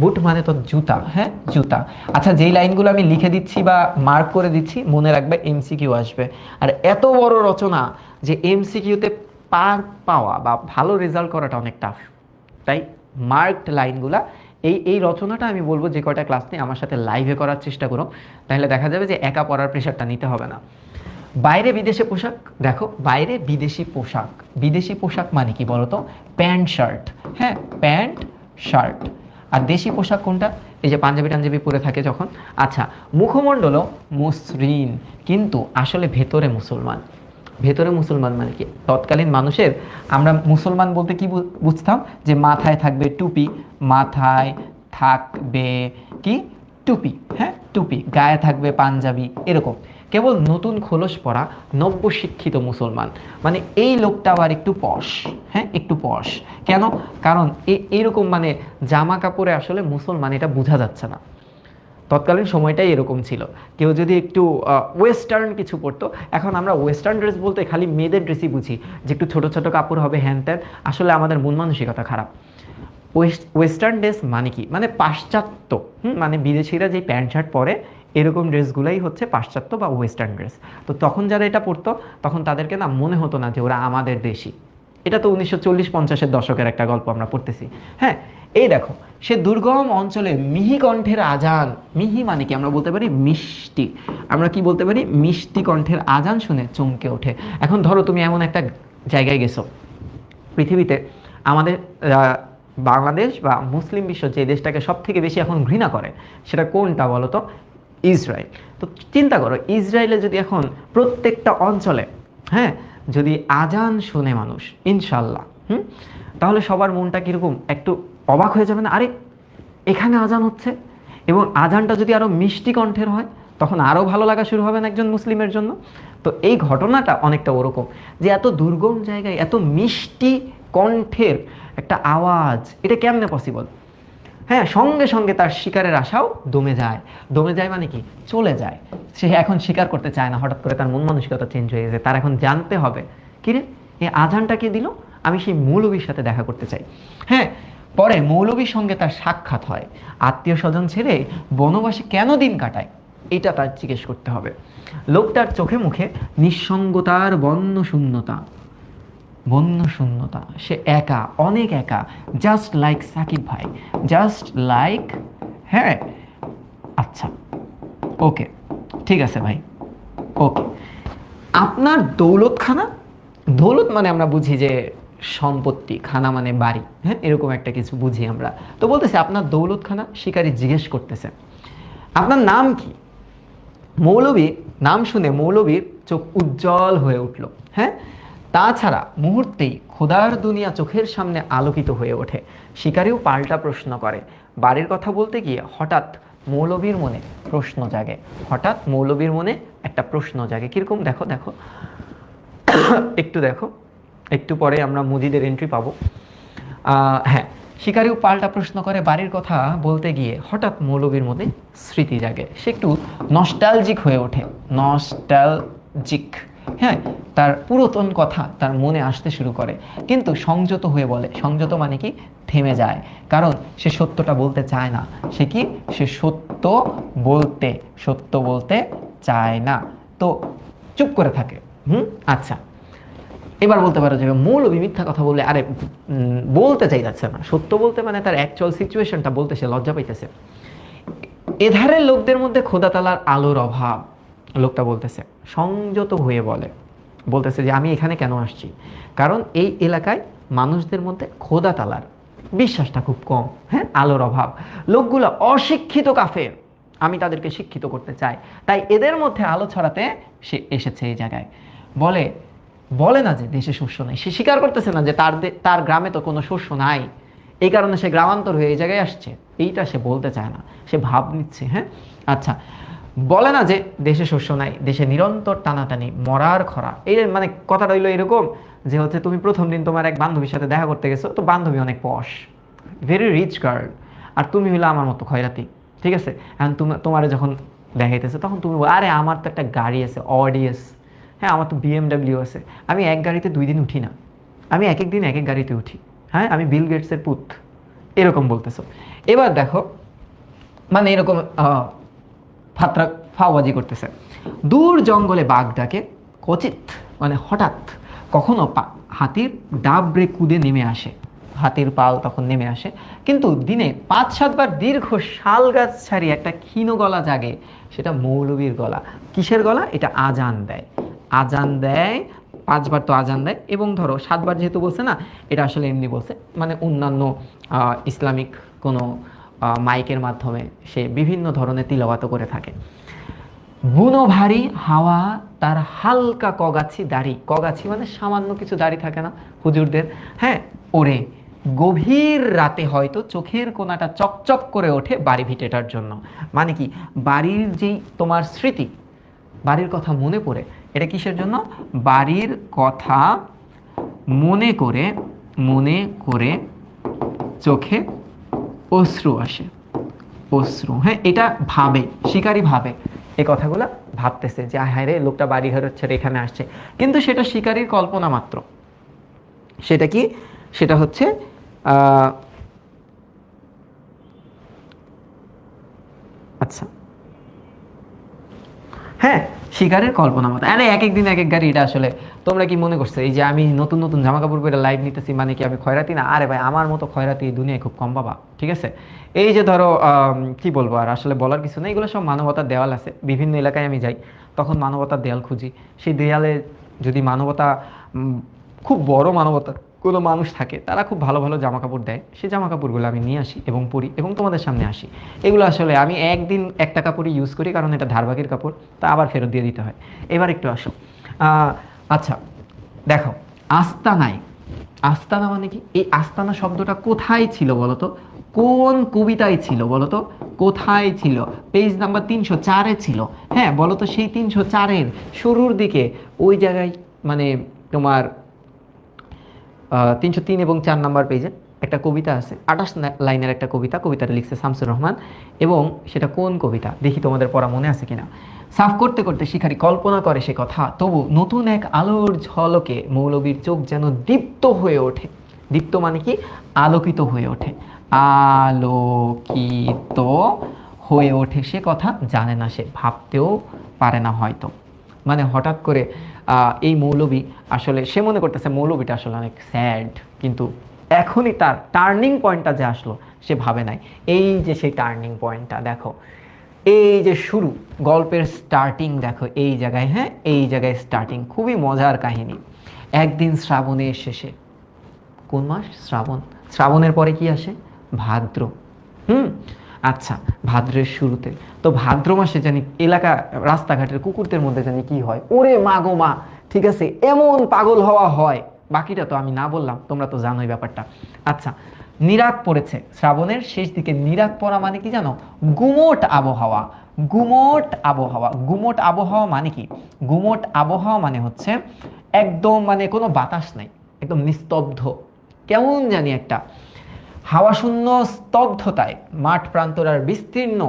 বুট মানে তো জুতা, হ্যাঁ জুতা। আচ্ছা, যেই লাইনগুলো আমি লিখে দিচ্ছি বা মার্ক করে দিচ্ছি, মনে রাখবে এমসিকিউ আসবে। আর এত বড় রচনা যে এমসিকিউতে পার পাওয়া বা ভালো রেজাল্ট করাটা অনেক টাফ। তাই মার্কড লাইনগুলা, এই রচনাটা আমি বলবো যে কয়টা ক্লাস নেই আমার সাথে লাইভে করার চেষ্টা করো, তাহলে দেখা যাবে যে একা পড়ার প্রেশারটা নিতে হবে না। বাইরে বিদেশে পোশাক, দেখো বাইরে বিদেশি পোশাক, বিদেশি পোশাক মানে কি বলতো, প্যান্ট শার্ট, হ্যাঁ প্যান্ট শার্ট। আর দেশি পোশাক কোনটা, এই যে পাঞ্জাবি টাঞ্জাবি পরে থাকে যখন। আচ্ছা, মুখমণ্ডলও মসৃণ কিন্তু আসলে ভেতরে মুসলমান। ভেতরে মুসলমান মানে কি, তৎকালীন মানুষের, আমরা মুসলমান বলতে কি বুঝতাম, যে মাথায় থাকবে টুপি, মাথায় থাকবে কি টুপি, হ্যাঁ টুপি, গায়ে থাকবে পাঞ্জাবি, এরকম। কেবল নতুন খোলস পরা নব্য শিক্ষিত মুসলমান, মানে এই লোকটা আবার একটু পশ, হ্যাঁ একটু পশ। কেন? কারণ এরকম মানে জামা কাপড়ে আসলে মুসলমান এটা বোঝা যাচ্ছে না। তৎকালীন সময়টাই এরকম ছিল। কেউ যদি একটু ওয়েস্টার্ন কিছু পরতো, এখন আমরা ওয়েস্টার্ন ড্রেস বলতে খালি মেয়েদের ড্রেসই বুঝি, যে একটু ছোট ছোট কাপড় হবে হ্যান ত্যান। আসলে আমাদের মন মানসিকতা খারাপ। ওয়েস্টার্ন ড্রেস মানে কি, মানে পাশ্চাত্য, মানে বিদেশিরা যে প্যান্ট শার্ট পরে এরকম ড্রেসগুলাই হচ্ছে পাশ্চাত্য বা ওয়েস্টার্ন ড্রেস। তো তখন যারা এটা পরতো তখন তাদেরকে না মনে হতো না যে ওরা আমাদের দেশি। এটা তো 1940-50-এর দশকের একটা গল্প আমরা পড়তেছি। হ্যাঁ, এই দেখো, সে দুর্গম অঞ্চলে মিহি কণ্ঠের আজান, মিহি মানে কি আমরা বলতে পারি মিষ্টি, আমরা কি বলতে পারি মিষ্টি কণ্ঠের আজান শুনে চমকে ওঠে। এখন ধরো তুমি এমন একটা জায়গায় গেছো পৃথিবীতে, আমাদের বাংলাদেশ বা মুসলিম বিশ্ব যে দেশটাকে সব থেকে বেশি এখন ঘৃণা করে সেটা কোনটা বলো তো, ইসরায়েল। তো চিন্তা করো, ইসরায়েলে যদি এখন প্রত্যেকটা অঞ্চলে, হ্যাঁ যদি আজান শুনে মানুষ ইনশাল্লাহ, তাহলে সবার মনটা কীরকম একটু অবাক হয়ে যাবে না, আরে এখানে আজান হচ্ছে, এবং আজানটা যদি আরও মিষ্টি কণ্ঠের হয় তখন আরও ভালো লাগা শুরু হবে না একজন মুসলিমের জন্য। তো এই ঘটনাটা অনেকটা ওরকম, যে এত দুর্গম জায়গায় এত মিষ্টি কণ্ঠের একটা আওয়াজ, এটা কেমনে পসিবল? হ্যাঁ, সঙ্গে সঙ্গে তার শিকারের আশাও দমে যায়। দমে যায় মানে কি, চলে যায়। সে এখন শিকার করতে চায় না, হঠাৎ করে তার মন মানসিকতা চেঞ্জ হয়ে যায়, তার এখন জানতে হবে কিরে এই আজানটা কে দিল, আমি সেই মৌলবীর সাথে দেখা করতে চাই। হ্যাঁ, পরে মৌলবীর সঙ্গে তার সাক্ষাৎ হয়। আত্মীয় স্বজন ছেড়ে বনবাসে কেন দিন কাটায় এটা তার জিজ্ঞেস করতে হবে। লোকটার চোখে মুখে নিঃসঙ্গতার বন্য শূন্যতা, বন্য শূন্যতা, সে একা, অনেক একা, জাস্ট লাইক সাকিব ভাই, জাস্ট লাইক, হ্যাঁ আচ্ছা ওকে ঠিক আছে ভাই ওকে। আপনার দৌলতখানা, দৌলত মানে আমরা বুঝি যে সম্পত্তি, খানা মানে বাড়ি, হ্যাঁ এরকম একটা কিছু বুঝি আমরা। তো বলতেছে আপনার দৌলতখানা, শিকারী জিজ্ঞেস করতেছে আপনার নাম কি। মৌলবী নাম শুনে মৌলবীর চোখ উজ্জ্বল হয়ে উঠল, হ্যাঁ তাছাড়া মুহূর্তেই খোদার দুনিয়া চোখের সামনে আলোকিত হয়ে ওঠে। শিকারীও পাল্টা প্রশ্ন করে। বাড়ির কথা বলতে গিয়ে হঠাৎ মৌলবীর মনে প্রশ্ন জাগে, হঠাৎ মৌলবীর মনে একটা প্রশ্ন জাগে, কিরকম দেখো দেখো একটু দেখো, একটু পরে আমরা মুজিদের এন্ট্রি পাবো। হ্যাঁ, শিকারীও পাল্টা প্রশ্ন করে বাড়ির কথা বলতে গিয়ে হঠাৎ মৌলবীর মধ্যে স্মৃতি জাগে, সে একটু নস্টালজিক হয়ে ওঠে, নস্টালজিক, হ্যাঁ তার পুরাতন কথা তার মনে আসতে শুরু করে, কিন্তু সংযত হয়ে বলে, সংযত মানে কি থেমে যায়, কারণ সে সত্যটা বলতে চায় না। সে কি, সে সত্য বলতে চায় না, তো চুপ করে থাকে। আচ্ছা, এবার বলতে পারো যে মৌলবী মিথ্যা কথা বললে, আরে বলতে চাই যাচ্ছে না, সত্য বলতে মানে তার অ্যাকচুয়াল সিচুয়েশনটা বলতে সে লজ্জা পাইতেছে। এধারের লোকদের মধ্যে খোদা তাআলার আলোর অভাব, লোকটা বলতেছে সংযত হয়ে বলতেছে যে আমি এখানে কেন আসছি, কারণ এই এলাকায় মানুষদের মধ্যে খোদা তাআলার বিশ্বাসটা খুব কম, হ্যাঁ আলোর অভাব। লোকগুলো অশিক্ষিত কাফের, আমি তাদেরকে শিক্ষিত করতে চাই, তাই এদের মধ্যে আলো ছড়াতে সে এসেছে এই জায়গায়। বলে না যে দেশে শস্য নাই, সে স্বীকার করতেছে না যে তার গ্রামে তো কোনো শস্য নাই, এই কারণে সে গ্রামান্তর হয়ে এই জায়গায় আসছে, এইটা সে বলতে চায় না, সে ভাব নিচ্ছে। হ্যাঁ আচ্ছা, বলে না যে দেশে শস্য নাই, দেশে নিরন্তর টানাটানি, মরার খরা। এই মানে কথাটা হইলো এরকম যে হচ্ছে তুমি প্রথম দিন তোমার এক বান্ধবীর সাথে দেখা করতে গেছো, তো বান্ধবী অনেক পশ, ভেরি রিচ গার্ল, আর তুমি হইলো আমার মতো খয়রাতি, ঠিক আছে। এখন তোমার যখন দেখাইতেছে তখন তুমি আরে আমার তো একটা গাড়ি আছে, অডিএস, হ্যাঁ আমার তো বিএমডাব্লিউ আছে, আমি এক গাড়িতে 2 দিন উঠি না, আমি এক এক দিন এক এক গাড়িতে উঠি। হ্যাঁ আমি বিল গেটসের পুত, এরকম বলতেছো। এবার দেখো মানে এরকম ফাতরা ফাওয়াজি করতেছে। দূর জঙ্গলে বাঘ ডাকে কচিত, মানে হঠাৎ কখনো হাতির ডাবরে কুদে নেমে আসে, হাতির পাল তখন নেমে আসে। কিন্তু দিনে 5-7 বার দীর্ঘ শাল গাছ ছাড়িয়ে একটা ক্ষীণ গলা জাগে, সেটা মৌলবীর গলা। কিসের গলা? এটা আজান দেয়, আজান দেয় 5 বার তো আজান দেয়, এবং ধরো 7 বার যেহেতু বলছে না, এটা আসলে এমনি বলছে, মানে অন্যান্য ইসলামিক কোনো মাইকের মাধ্যমে সে বিভিন্ন ধরনের তিলাওয়াত করে থাকে। বুনো ভারী হাওয়া তার হালকা কগাছি দাড়ি, কগাছি মানে সামান্য কিছু দাড়ি থাকে না হুজুরদের, হ্যাঁ ওরে। গভীর রাতে হয়তো চোখের কোণাটা চকচক করে ওঠে বাড়ি ভিটেটার জন্য। মানে কি, বাড়ির যেই তোমার স্মৃতি, বাড়ির কথা মনে পড়ে, এটা কিসের জন্য? বাড়ির কথা মনে করে, মনে করে চোখে অশ্রু আসে, অশ্রু। হ্যাঁ এটা ভাবে, শিকারী ভাবে, এই কথাগুলো ভাবতেছে যে হায় রে লোকটা বাড়ি ঘর ছেড়ে এখানে আসছে, কিন্তু সেটা শিকারীর কল্পনা মাত্র। সেটা কি? সেটা হচ্ছে আচ্ছা হ্যাঁ শিকারের কল্পনা মতো। আরে এক এক দিন এক এক গাড়ি, এটা আসলে তোমরা কি মনে করছো এই যে আমি নতুন নতুন জামা কাপড় পরে লাইভ নিতেছি মানে কি আমি খয়রাতি না? আরে ভাই আমার মতো খয়রাতি দুনিয়ায় খুব কম পাবা, ঠিক আছে? এই যে ধরো কি বলবো, আর আসলে বলার কিছু নেই, এগুলো সব মানবতার দেওয়াল আছে। বিভিন্ন এলাকায় আমি যাই, তখন মানবতার দেয়াল খুঁজি, সেই দেয়ালে যদি মানবতা খুব বড় মানবতা কোনো মানুষ থাকে, তারা খুব ভালো ভালো জামা কাপড় দেয়, সেই জামা কাপড়গুলো আমি নিয়ে আসি এবং পরি এবং তোমাদের সামনে আসি। এগুলো আসলে আমি একদিন একটা কাপড়ই ইউজ করি, কারণ এটা ধারবাকির কাপড়, তা আবার ফেরত দিয়ে দিতে হয়। এবার একটু আসো, আচ্ছা দেখো, আস্তানায়, আস্তানা মানে কি? এই আস্তানা শব্দটা কোথায় ছিল বলো তো? কোন কবিতায় ছিল বলো তো? কোথায় ছিল? পেজ নাম্বার 304-এ ছিল। হ্যাঁ বলো তো, সেই 304-এর শুরুর দিকে ওই জায়গায়, মানে তোমার 303 এবং 4 নাম্বার পেজে একটা কবিতা আছে, 28 লাইনের একটা কবিতা, কবিতাটা লিখছে শামসুর রহমান। এবং সেটা কোন কবিতা দেখি তোমাদের পড়া মনে আছে কিনা। সাফ করতে করতে শিকারী কল্পনা করে সে কথা, তবু নতুন এক আলোর ঝলকে মৌলবীর চোখ যেন দীপ্ত হয়ে ওঠে। দীপ্ত মানে কি? আলোকিত হয়ে ওঠে, আলোকিত হয়ে ওঠে। সে কথা জানে না, সে ভাবতেও পারে না হয়তো। মানে হঠাৎ করে এই মৌলবী আসলে সে মনে করতেছে মৌলবীটা আসলে অনেক স্যাড, কিন্তু এখনই তার টার্নিং পয়েন্টটা যে আসলো সে ভাবে নাই। এই যে সেই টার্নিং পয়েন্টটা দেখো, এই যে শুরু, গল্পের স্টার্টিং দেখো এই জায়গায়। হ্যাঁ এই জায়গায় স্টার্টিং, খুবই মজার কাহিনী। একদিন শ্রাবণের শেষে, কোন মাস? শ্রাবণ। শ্রাবণের পরে কি আসে? ভাদ্র। আচ্ছা ভাদ্রের শুরুতে তো, ভাদ্র মাসে জানি এলাকা রাস্তাঘাটের কুকুরদের মধ্যে জানি কি হয়, ওরে মা গো মা, ঠিক আছে এমন পাগল হওয়া হয়, বাকিটা তো আমি না বললাম, তোমরা তো জানোই ব্যাপারটা। আচ্ছা নিরাগ পড়েছে শ্রাবণের শেষ দিকে, নিরাগ পড়া মানে কি জানো? গুমোট আবহাওয়া, গুমোট আবহাওয়া। গুমোট আবহাওয়া মানে কি? গুমোট আবহাওয়া মানে হচ্ছে একদম মানে কোনো বাতাস নাই, একদম নিস্তব্ধ, কেমন জানি একটা হাওয়া শূন্য স্তব্ধতায় মাঠ প্রান্তর আর বিস্তীর্ণ,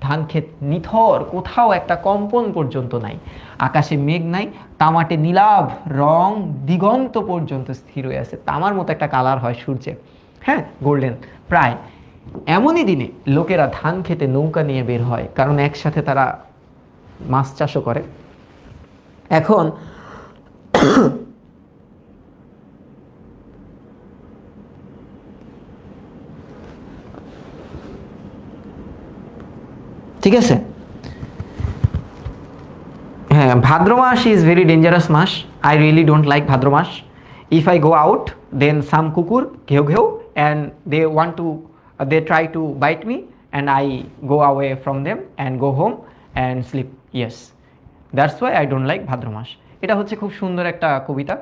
ধানক্ষেত নিথর, কোথাও একটা কম্পন পর্যন্ত নাই। আকাশে মেঘ নাই, তামাটে নীলাভ রং দিগন্ত পর্যন্ত স্থির হয়ে আছে। তামার মতো একটা কালার হয় সূর্যে, হ্যাঁ গোল্ডেন প্রায়। এমনই দিনে লোকেরা ধান খেতে নৌকা নিয়ে বের হয়, কারণ একসাথে তারা মাছ চাষও করে। এখন ঠিক আছে, হ্যাঁ ভাদ্র মাস ইজ ভেরি ডেঞ্জারাস মাস। I really don't like Bhadra মাস। If I go out then some কুকুর ঘেউ ঘেউ and they want to, they try to bite me and I go away from them and go home and sleep. Yes, that's why I don't like Bhadra মাস। এটা হচ্ছে খুব সুন্দর একটা কবিতা,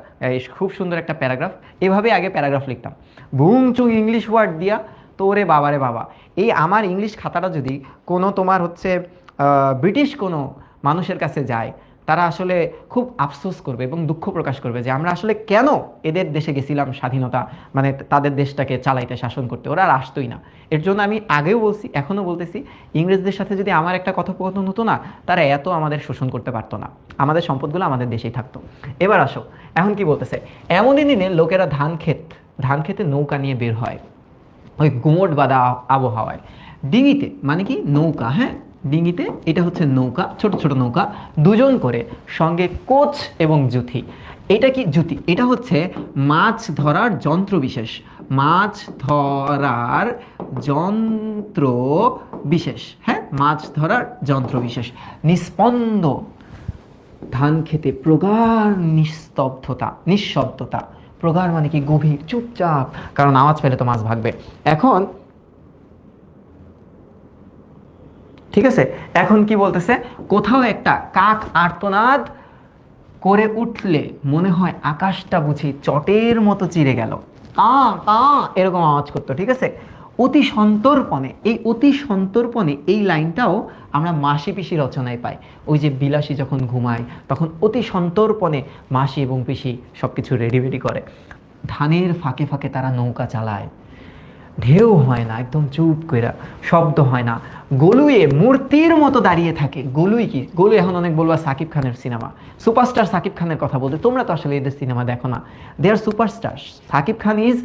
খুব সুন্দর একটা প্যারাগ্রাফ। এভাবে আগে প্যারাগ্রাফ লিখতাম, বুং চুং ইংলিশ ওয়ার্ড দিয়া, তো রে বাবা রে বাবা। এই আমার ইংলিশ খাতাটা যদি কোনো তোমার হচ্ছে ব্রিটিশ কোনো মানুষের কাছে যায়, তারা আসলে খুব আফসোস করবে এবং দুঃখ প্রকাশ করবে যে আমরা আসলে কেন এদের দেশে গেছিলাম স্বাধীনতা, মানে তাদের দেশটাকে চালাইতে, শাসন করতে, ওরা আর আসতোই না। এর জন্য আমি আগেও বলছি, এখনও বলতেছি, ইংরেজদের সাথে যদি আমার একটা কথোপকথন হতো না, তারা এত আমাদের শোষণ করতে পারতো না, আমাদের সম্পদগুলো আমাদের দেশেই থাকতো। এবার আসো, এখন কি বলতেছে, এমনই দিনে লোকেরা ধান খেতে নৌকা নিয়ে বের হয় ওই গুমট বাঁধা আবহাওয়ায়, ডিঙিতে, মানে কি নৌকা, হ্যাঁ ডিঙিতে, এটা হচ্ছে নৌকা, ছোট ছোট নৌকা, দুজন করে, সঙ্গে কোচ এবং জুথি। এটা কি জুতি? এটা হচ্ছে মাছ ধরার যন্ত্র বিশেষ, মাছ ধরার যন্ত্র বিশেষ, হ্যাঁ মাছ ধরার যন্ত্র বিশেষ। নিস্পন্দ ধান খেতে প্রগাঢ় নিঃশব্দতা। প্রগাঢ় মানে কি গভীর, চুপচাপ, কারণ আওয়াজ পেলে তো মাছ ভাগবে। এখন ঠিক আছে, এখন কি বলতেছে, কোথাও একটা কাক আর্তনাদ করে উঠলে মনে হয় আকাশটা বুঝি চটের মতো চিরে গেল, কা কা এরকম আওয়াজ করতো। ঠিক আছে, অতি সন্তর্পণে এই লাইনটাও আমরা মাসি পিসি রচনায় পাই। ওই যে বিলাসী যখন ঘুমায় তখন অতি সন্তর্পণে মাসি এবং পিসি সবকিছু রেডি করে। ধানের ফাঁকে ফাঁকে তারা নৌকা চালায়, ঢেউ হয় না, একদম চুপ কইরা, শব্দ হয় না, গলুয়ে মূর্তির মতো দাঁড়িয়ে থাকে। গলুই কি? গলু এখন অনেক বলবা সাকিব খানের সিনেমা, সুপারস্টার সাকিব খানের কথা বলতে, তোমরা তো আসলে এদের সিনেমা দেখো না। They are superstar. Shakib Khan is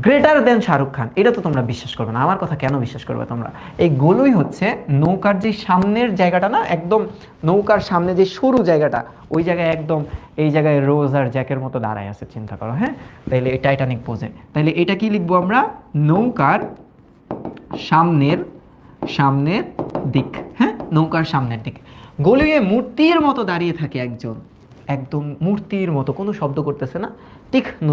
greater than Shahrukh Khan, এটা তো তোমরা বিশ্বাস করবে না। আমার কথা কেন বিশ্বাস করবে তোমরা? এই গলুই হচ্ছে নৌকার যে সামনের জায়গাটা না, একদম নৌকার সামনে যে সরু জায়গাটা, ওই জায়গায় একদম, এই জায়গায় রোজ আর জ্যাকের মতো দাঁড়ায় আছে, চিন্তা করো। হ্যাঁ, তাইলে এই টাইটানিক পোজে, তাইলে এটা কি লিখবো আমরা? নৌকার সামনের দিক, হ্যাঁ নৌকার সামনের দিক। গলিয়ে মূর্তির মতো দাঁড়িয়ে থাকে একজন, একদম মূর্তির মতো, কোনো শব্দ করতেছে না, তীক্ষ্ণ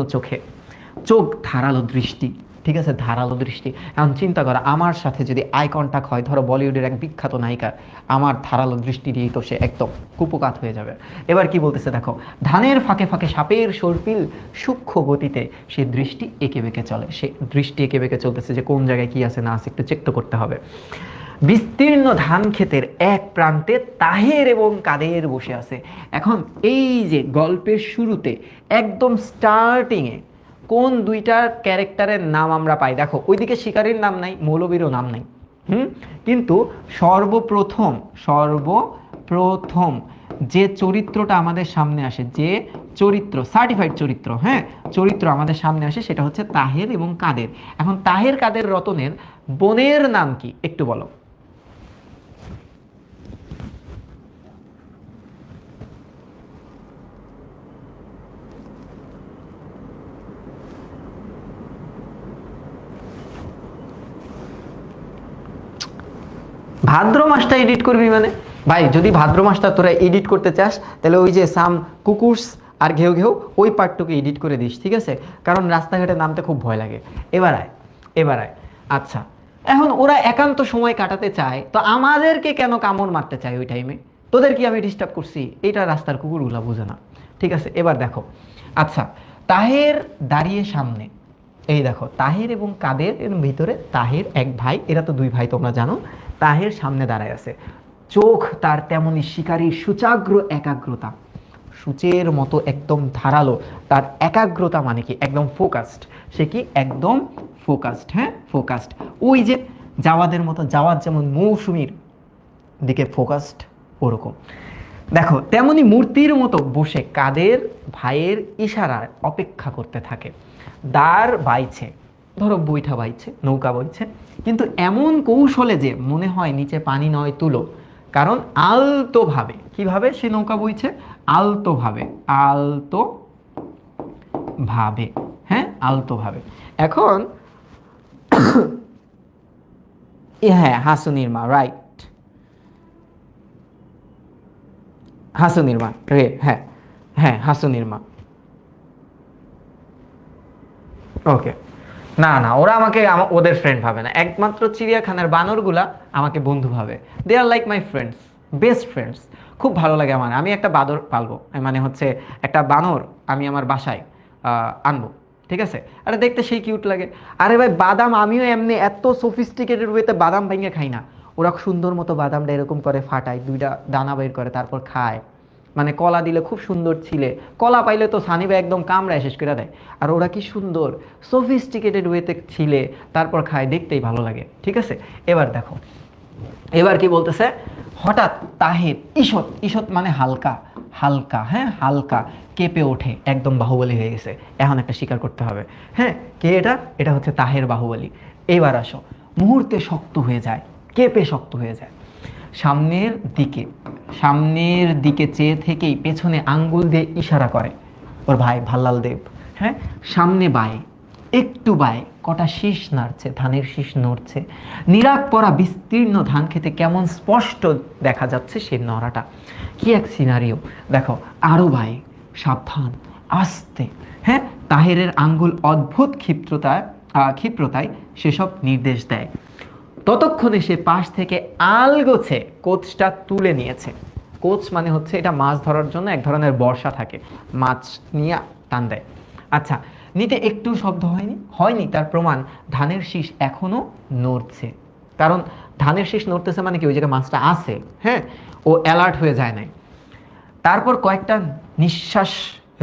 চোখ ধারালো দৃষ্টি। ঠিক আছে, ধারালো দৃষ্টি। এখন চিন্তা করো, আমার সাথে যদি আই কন্ট্যাক্ট হয়, ধরো বলিউডের এক বিখ্যাত নায়িকার, আমার ধারালো দৃষ্টি দিয়েই তো সে একদম কুপকাত হয়ে যাবে। এবার কি বলতেছে দেখো, ধানের ফাঁকে ফাঁকে সাপের সর্পিল সূক্ষ্ম গতিতে সে দৃষ্টি এঁকে বেঁকে চলে। সে দৃষ্টি এঁকে বেঁকে চলতেছে যে কোন জায়গায় কি আছে না আছে একটু চেক তো করতে হবে। বিস্তীর্ণ ধান ক্ষেতের এক প্রান্তে তাহের এবং কাদের বসে আছে। এখন এই যে গল্পের শুরুতে একদম স্টার্টিংয়ে কোন দুইটা ক্যারেক্টারের নাম আমরা পাই? দেখো, ওইদিকে শিকারীর নাম নাই, মৌলবীরও নাম নাই, কিন্তু সর্বপ্রথম যে চরিত্রটা আমাদের সামনে আসে, যে চরিত্র, সার্টিফাইড চরিত্র, হ্যাঁ চরিত্র আমাদের সামনে আসে, সেটা হচ্ছে তাহের এবং কাদের। এখন তাহের কাদের রতনের বোনের নাম কি একটু বলো? ভাদ্র মাসটা এডিট করবি মানে? ভাই যদি ভাদ্র মাসটা তোরা এডিট করতে চাস, তাহলে ওই যে সাম কুকুরস আর ঘেউ ঘেউ ওই পার্টটুকু এডিট করে দিস, ঠিক আছে? কারণ রাস্তাঘাটে নামতে খুব ভয় লাগে। এবার আয়। আচ্ছা, এখন ওরা একান্ত সময় কাটাতে চায়, তো আমাদেরকে কেন কামড় মারতে চায় ওই টাইমে? তোদের কি আমি ডিস্টার্ব করছি? এইটা রাস্তার কুকুরগুলা বুঝে না, ঠিক আছে? এবার দেখো, আচ্ছা তাহের দাঁড়িয়ে সামনে, এই দেখো তাহের এবং কাদের এর ভিতরে তাহের এক ভাই, এরা তো দুই ভাই তোমরা জানো। তাহের সামনে দাঁড়ায় আছে, চোখ তার তেমনি শিকারীর সুচাগ্র একাগ্রতা, সূচের মতো একদম ধারালো। তার একাগ্রতা মানে কি? একদম ফোকাসড। সে কি? একদম ফোকাসড, হ্যাঁ ফোকাসড। ওই যে জাওয়াদের মতো, জাওয়াদ যেমন মৌসুমীর দিকে ফোকাসড, ওরকম দেখো তেমনি মূর্তির মতো বসে কাদের ভাইয়ের ইশারায় অপেক্ষা করতে থাকে। দাঁড় বাইছে, ধরো বৈঠা বাইছে, নৌকা বইছে, কিন্তু এমন কৌশলে যে মনে হয় নিচে পানি নয় তুলো, কারণ আলতো ভাবে, কিভাবে সে নৌকা বইছে? আলতো ভাবে, হ্যাঁ আলতো ভাবে। এখন হ্যাঁ হাসুনির মা, রাইট, হাসুনির মা রে, হ্যাঁ হাসুনির মা। ওকে, না ওরা আমাকে ওদের ফ্রেন্ড ভাবে না, একমাত্র চিড়িয়াখানার বানরগুলা আমাকে বন্ধু ভাবে। They are like my friends, best friends. খুব ভালো লাগে আমার, আমি একটা বাদর পালবো, মানে হচ্ছে একটা বানর আমি আমার বাসায় আনবো, ঠিক আছে? আরে দেখতে সেই কিউট লাগে। আরে ভাই বাদাম আমিও এমনি এত সফিস্টিকেটেড ওয়েতে বাদাম ভেঙে খাই না, ওরা সুন্দর মতো বাদামটা এরকম করে ফাটায়, দুইটা দানা বের করে তারপর খায়। মানে কলা দিলে খুব সুন্দর ছিলে, কলা পাইলে তো সানি ভাই একদম কামড়ায় শেষ করে দেয়। আর ওরা কি সুন্দর সফিস্টিকেটেড ওয়েতে ছিলে, তারপর খায়, দেখতেই ভালো লাগে। ঠিক আছে, এবার দেখো, এবার কি বলতেছে, হঠাৎ তাহের, ঈষৎ, ঈষৎ মানে হালকা, হালকা, হ্যাঁ হালকা কেঁপে ওঠে, একদম বাহুবলী হয়ে গেছে। এখন একটা স্বীকার করতে হবে, হ্যাঁ কে এটা, এটা হচ্ছে তাহের বাহুবলী। এবার আসো, মুহূর্তে শক্ত হয়ে যায়, কেঁপে শক্ত হয়ে যায়, সামনের দিকে, সামনের দিকে চেয়ে থেকেই পেছনে আঙ্গুল দিয়ে ইশারা করে ওর ভাই ভাল্লাল দেব। হ্যাঁ, সামনে বায়ে, একটু বায়ে, কটা শীষ নাড়ছে, ধানের শীষ নড়ছে, নিরাগ পরা বিস্তীর্ণ ধান খেতে কেমন স্পষ্ট দেখা যাচ্ছে সেই নড়াটা। কি এক সিনারিও দেখো। আরো বায়ে, সাবধান, আস্তে। হ্যাঁ, তাহেরের আঙ্গুল অদ্ভুত ক্ষিপ্রতায় সেসব নির্দেশ দেয়। ততক্ষণে সে পাশ থেকে আলগোছে কোচটা তুলে নিয়েছে। কোচ মানে হচ্ছে এটা মাছ ধরার জন্য এক ধরনের বর্ষা থাকে, মাছ নিয়ে টান দেয়। আচ্ছা, নিতে একটু শব্দ হয়নি, হয়নি, তার প্রমাণ ধানের শীষ এখনো নড়ছে। কারণ ধানের শীষ নড়তেছে মানে কি, ওই জায়গায় মাছটা আছে, হ্যাঁ, ও অ্যালার্ট হয়ে যায় নাই। তারপর কয়েকটা নিঃশ্বাস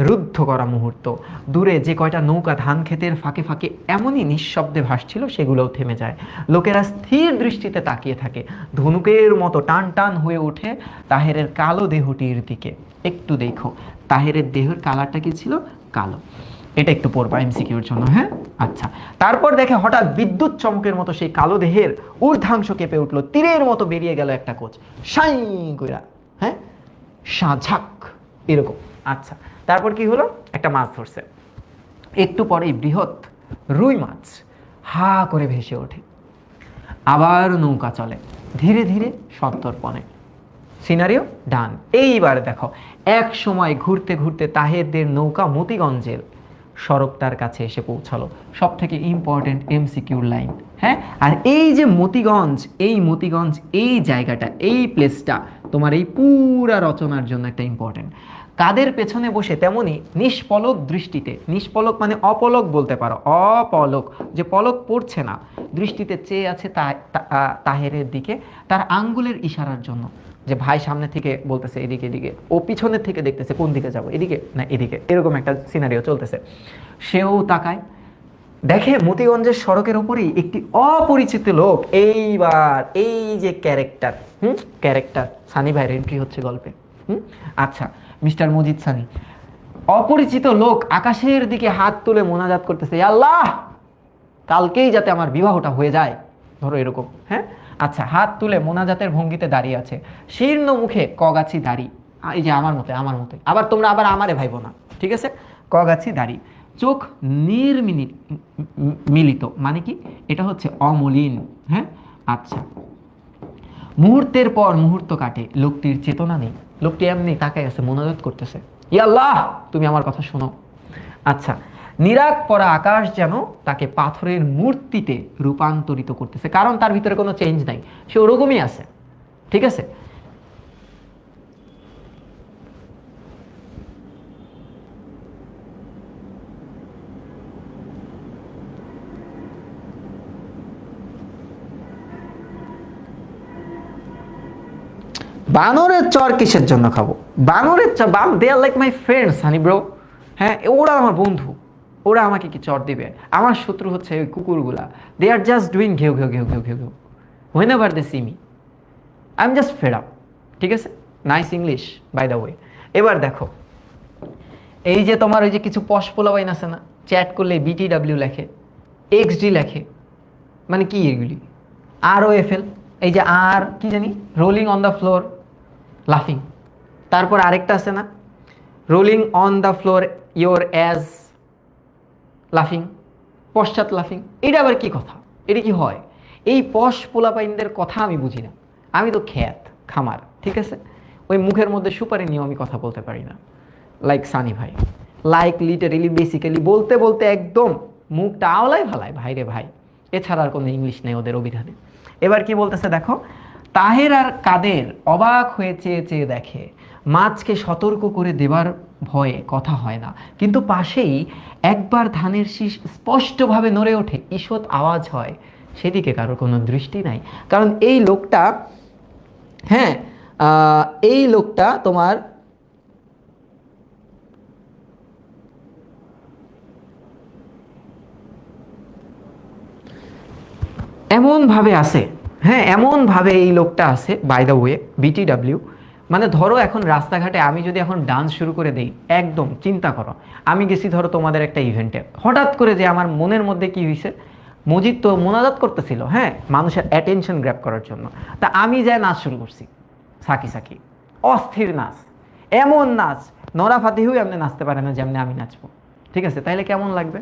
রুদ্ধ করা মুহূর্ত, দূরে যে কয়টা নৌকা ধান ক্ষেতের ফাঁকে ফাঁকে এমনই নিঃশব্দে ভাসছিল, সেগুলোও থেমে যায়। লোকেরা স্থির দৃষ্টিতে তাকিয়ে থাকে, ধনুকের মতো টান টান হয়ে ওঠে তাহেরের কালো দেহটির দিকে। একটু দেখো, তাহেরের দেহের কালারটা কি ছিল, কালো। এটা একটু পড়বা এমসিকিউর জন্য, হ্যাঁ। আচ্ছা, তারপর দেখে হঠাৎ বিদ্যুৎ চমকের মতো সেই কালো দেহের ঊর্ধ্বাংশ কেঁপে উঠলো, তীরের মতো বেরিয়ে গেল একটা কোচ, সাই কইরা, হ্যাঁ, সাঝাক এরকম। আচ্ছা, তারপর কি হলো, একটা মাছ ধরছে, একটু পরেই বৃহৎ রুই মাছ হা করে ভেসে ওঠে। আবার নৌকা চলে ধীরে ধীরে সন্তর্পণে। সিনারিও ডান। এইবার দেখো, এক সময় ঘুরতে ঘুরতে তাহেরদের নৌকা মতিগঞ্জের সড়কটার কাছে এসে পৌঁছালো। সব থেকে ইম্পর্টেন্ট এমসিকিউর লাইন, হ্যাঁ। আর এই যে মতিগঞ্জ, এই মতিগঞ্জ, এই জায়গাটা, এই প্লেসটা তোমার এই পুরা রচনার জন্য একটা ইম্পর্টেন্ট। কাদের পেছনে বসে, তেমনি নিষ্পলক দৃষ্টিতে, নিষ্পলক মানে অপলক বলতে পারো, অপলক, যে পলক পড়ছে না, দৃষ্টিতে চেয়ে আছে তাহেরের দিকে, তার আঙ্গুলের ইশারার জন্য। যে ভাই সামনে থেকে বলতেছে এদিকে এদিকে, ও পিছনের থেকে দেখতেছে কোন দিকে যাব, এদিকে না এদিকে, এরকম একটা সিনারিও চলতেছে। সেও তাকায়, দেখে মতিগঞ্জের সড়কের উপরেই একটি অপরিচিত লোক। এইবার এই যে ক্যারেক্টার, ক্যারেক্টার সানি ভাইয়ের এন্ট্রি হচ্ছে গল্পে। আচ্ছা, মিস্টার মজিদ সানি, অপরিচিত লোক আকাশের দিকে হাত তুলে মোনাজাত করতেছে, আল্লাহ কালকেই যাতে আমার বিবাহটা হয়ে যায়, ধরো এরকম, হ্যাঁ। আচ্ছা, হাত তুলে মোনাজাতের ভঙ্গিতে দাঁড়িয়ে আছে, শীর্ণ মুখে কগাছি দাড়ি, এই যে আমার মতে, আমার মতে, আবার তোমরা আবার আমারে ভাইবো না, ঠিক আছে, কগাছি দাড়ি, চোখ মিলিত, মানে কি, এটা হচ্ছে অমলিন, হ্যাঁ। আচ্ছা, মুহূর্তের পর মুহূর্ত কাটে, লোকটির চেতনা নেই, লোকটি এমনি তাকায় আছে, মোনাজাত করতেছে, ইয়া আল্লাহ তুমি আমার কথা শোনো। আচ্ছা, নিরাগ পরা আকাশ যেন তাকে পাথরের মূর্তিতে রূপান্তরিত করতেছে, কারণ তার ভিতরে কোনো চেঞ্জ নাই, সে ওরকমই আছে, ঠিক আছে। বানরের চর কিসের জন্য খাবো, বানরের চর, they are like my friends honey bro, হ্যাঁ, ওরা আমার বন্ধু, ওরা আমাকে কি চর দিবে, আমার শত্রু হচ্ছে ওই কুকুরগুলা, দে আর জাস্ট ডুইং ঘেউ ঘেউ ঘেউ ঘেউ ঘেউ ঘেউ whenever they see me, I am just fed up, ঠিক আছে। Nice English by the way. এবার দেখো, এই যে তোমার ওই যে কিছু পশ পোলাবাইন আছে না, চ্যাট করলে BTW লেখে, XD লেখে, মানে কি এগুলি, ROFL, এই যে আর কি জানি, রোলিং অন দ্য ফ্লোর লাফিং, তারপর আরেকটা আছে না, rolling on the floor your as লাফিং, পশ্চাৎ লাফিং, এটা আবার কি কথা, এটা কি হয়, এই পশ পোলাপাইনদের কথা আমি বুঝি না, আমি তো খ্যাত খামার, ঠিক আছে, ওই মুখের মধ্যে সুপারি নিয়েও আমি কথা বলতে পারি না, লাইক সানি ভাই, লাইক লিটারেলি বেসিক্যালি বলতে বলতে একদম মুখটা আওলাই ভালায় ভাই রে ভাই, এছাড়া আর কোনো ইংলিশ নেই ওদের অভিধানে। এবার কি বলতেছে দেখো, তাহের আর কাদের অবাক হয়ে চেয়ে চেয়ে দেখে, মাছকে সতর্ক করে দেবার ভয়ে কথা হয় না, কিন্তু পাশেই একবার ধানের শীষ স্পষ্টভাবে নড়ে ওঠে, ঈষৎ আওয়াজ হয়, সেদিকে কারোর কোনো দৃষ্টি নাই, কারণ এই লোকটা, হ্যাঁ, এই লোকটা তোমার এমনভাবে আছে, হ্যাঁ এমনভাবে এই লোকটা আছে, বাই দ্য ওয়ে বিটিডাব্লিউ। মানে ধরো এখন রাস্তাঘাটে আমি যদি এখন ডান্স শুরু করে দিই, একদম চিন্তা করো, আমি গেছি ধরো তোমাদের একটা ইভেন্টে, হঠাৎ করে যে আমার মনের মধ্যে কি হয়েছে, মজিদ তো মোনাজাত করতেছিল, হ্যাঁ মানুষের অ্যাটেনশন গ্র্যাব করার জন্য, তা আমি যাই নাচ শুরু করছি, সাকি সাকি, অস্থির নাচ, এমন নাচ নরা ফাতিহু এমনি নাচতে পারে না যেমনি আমি নাচবো, ঠিক আছে, তাইলে কেমন লাগবে?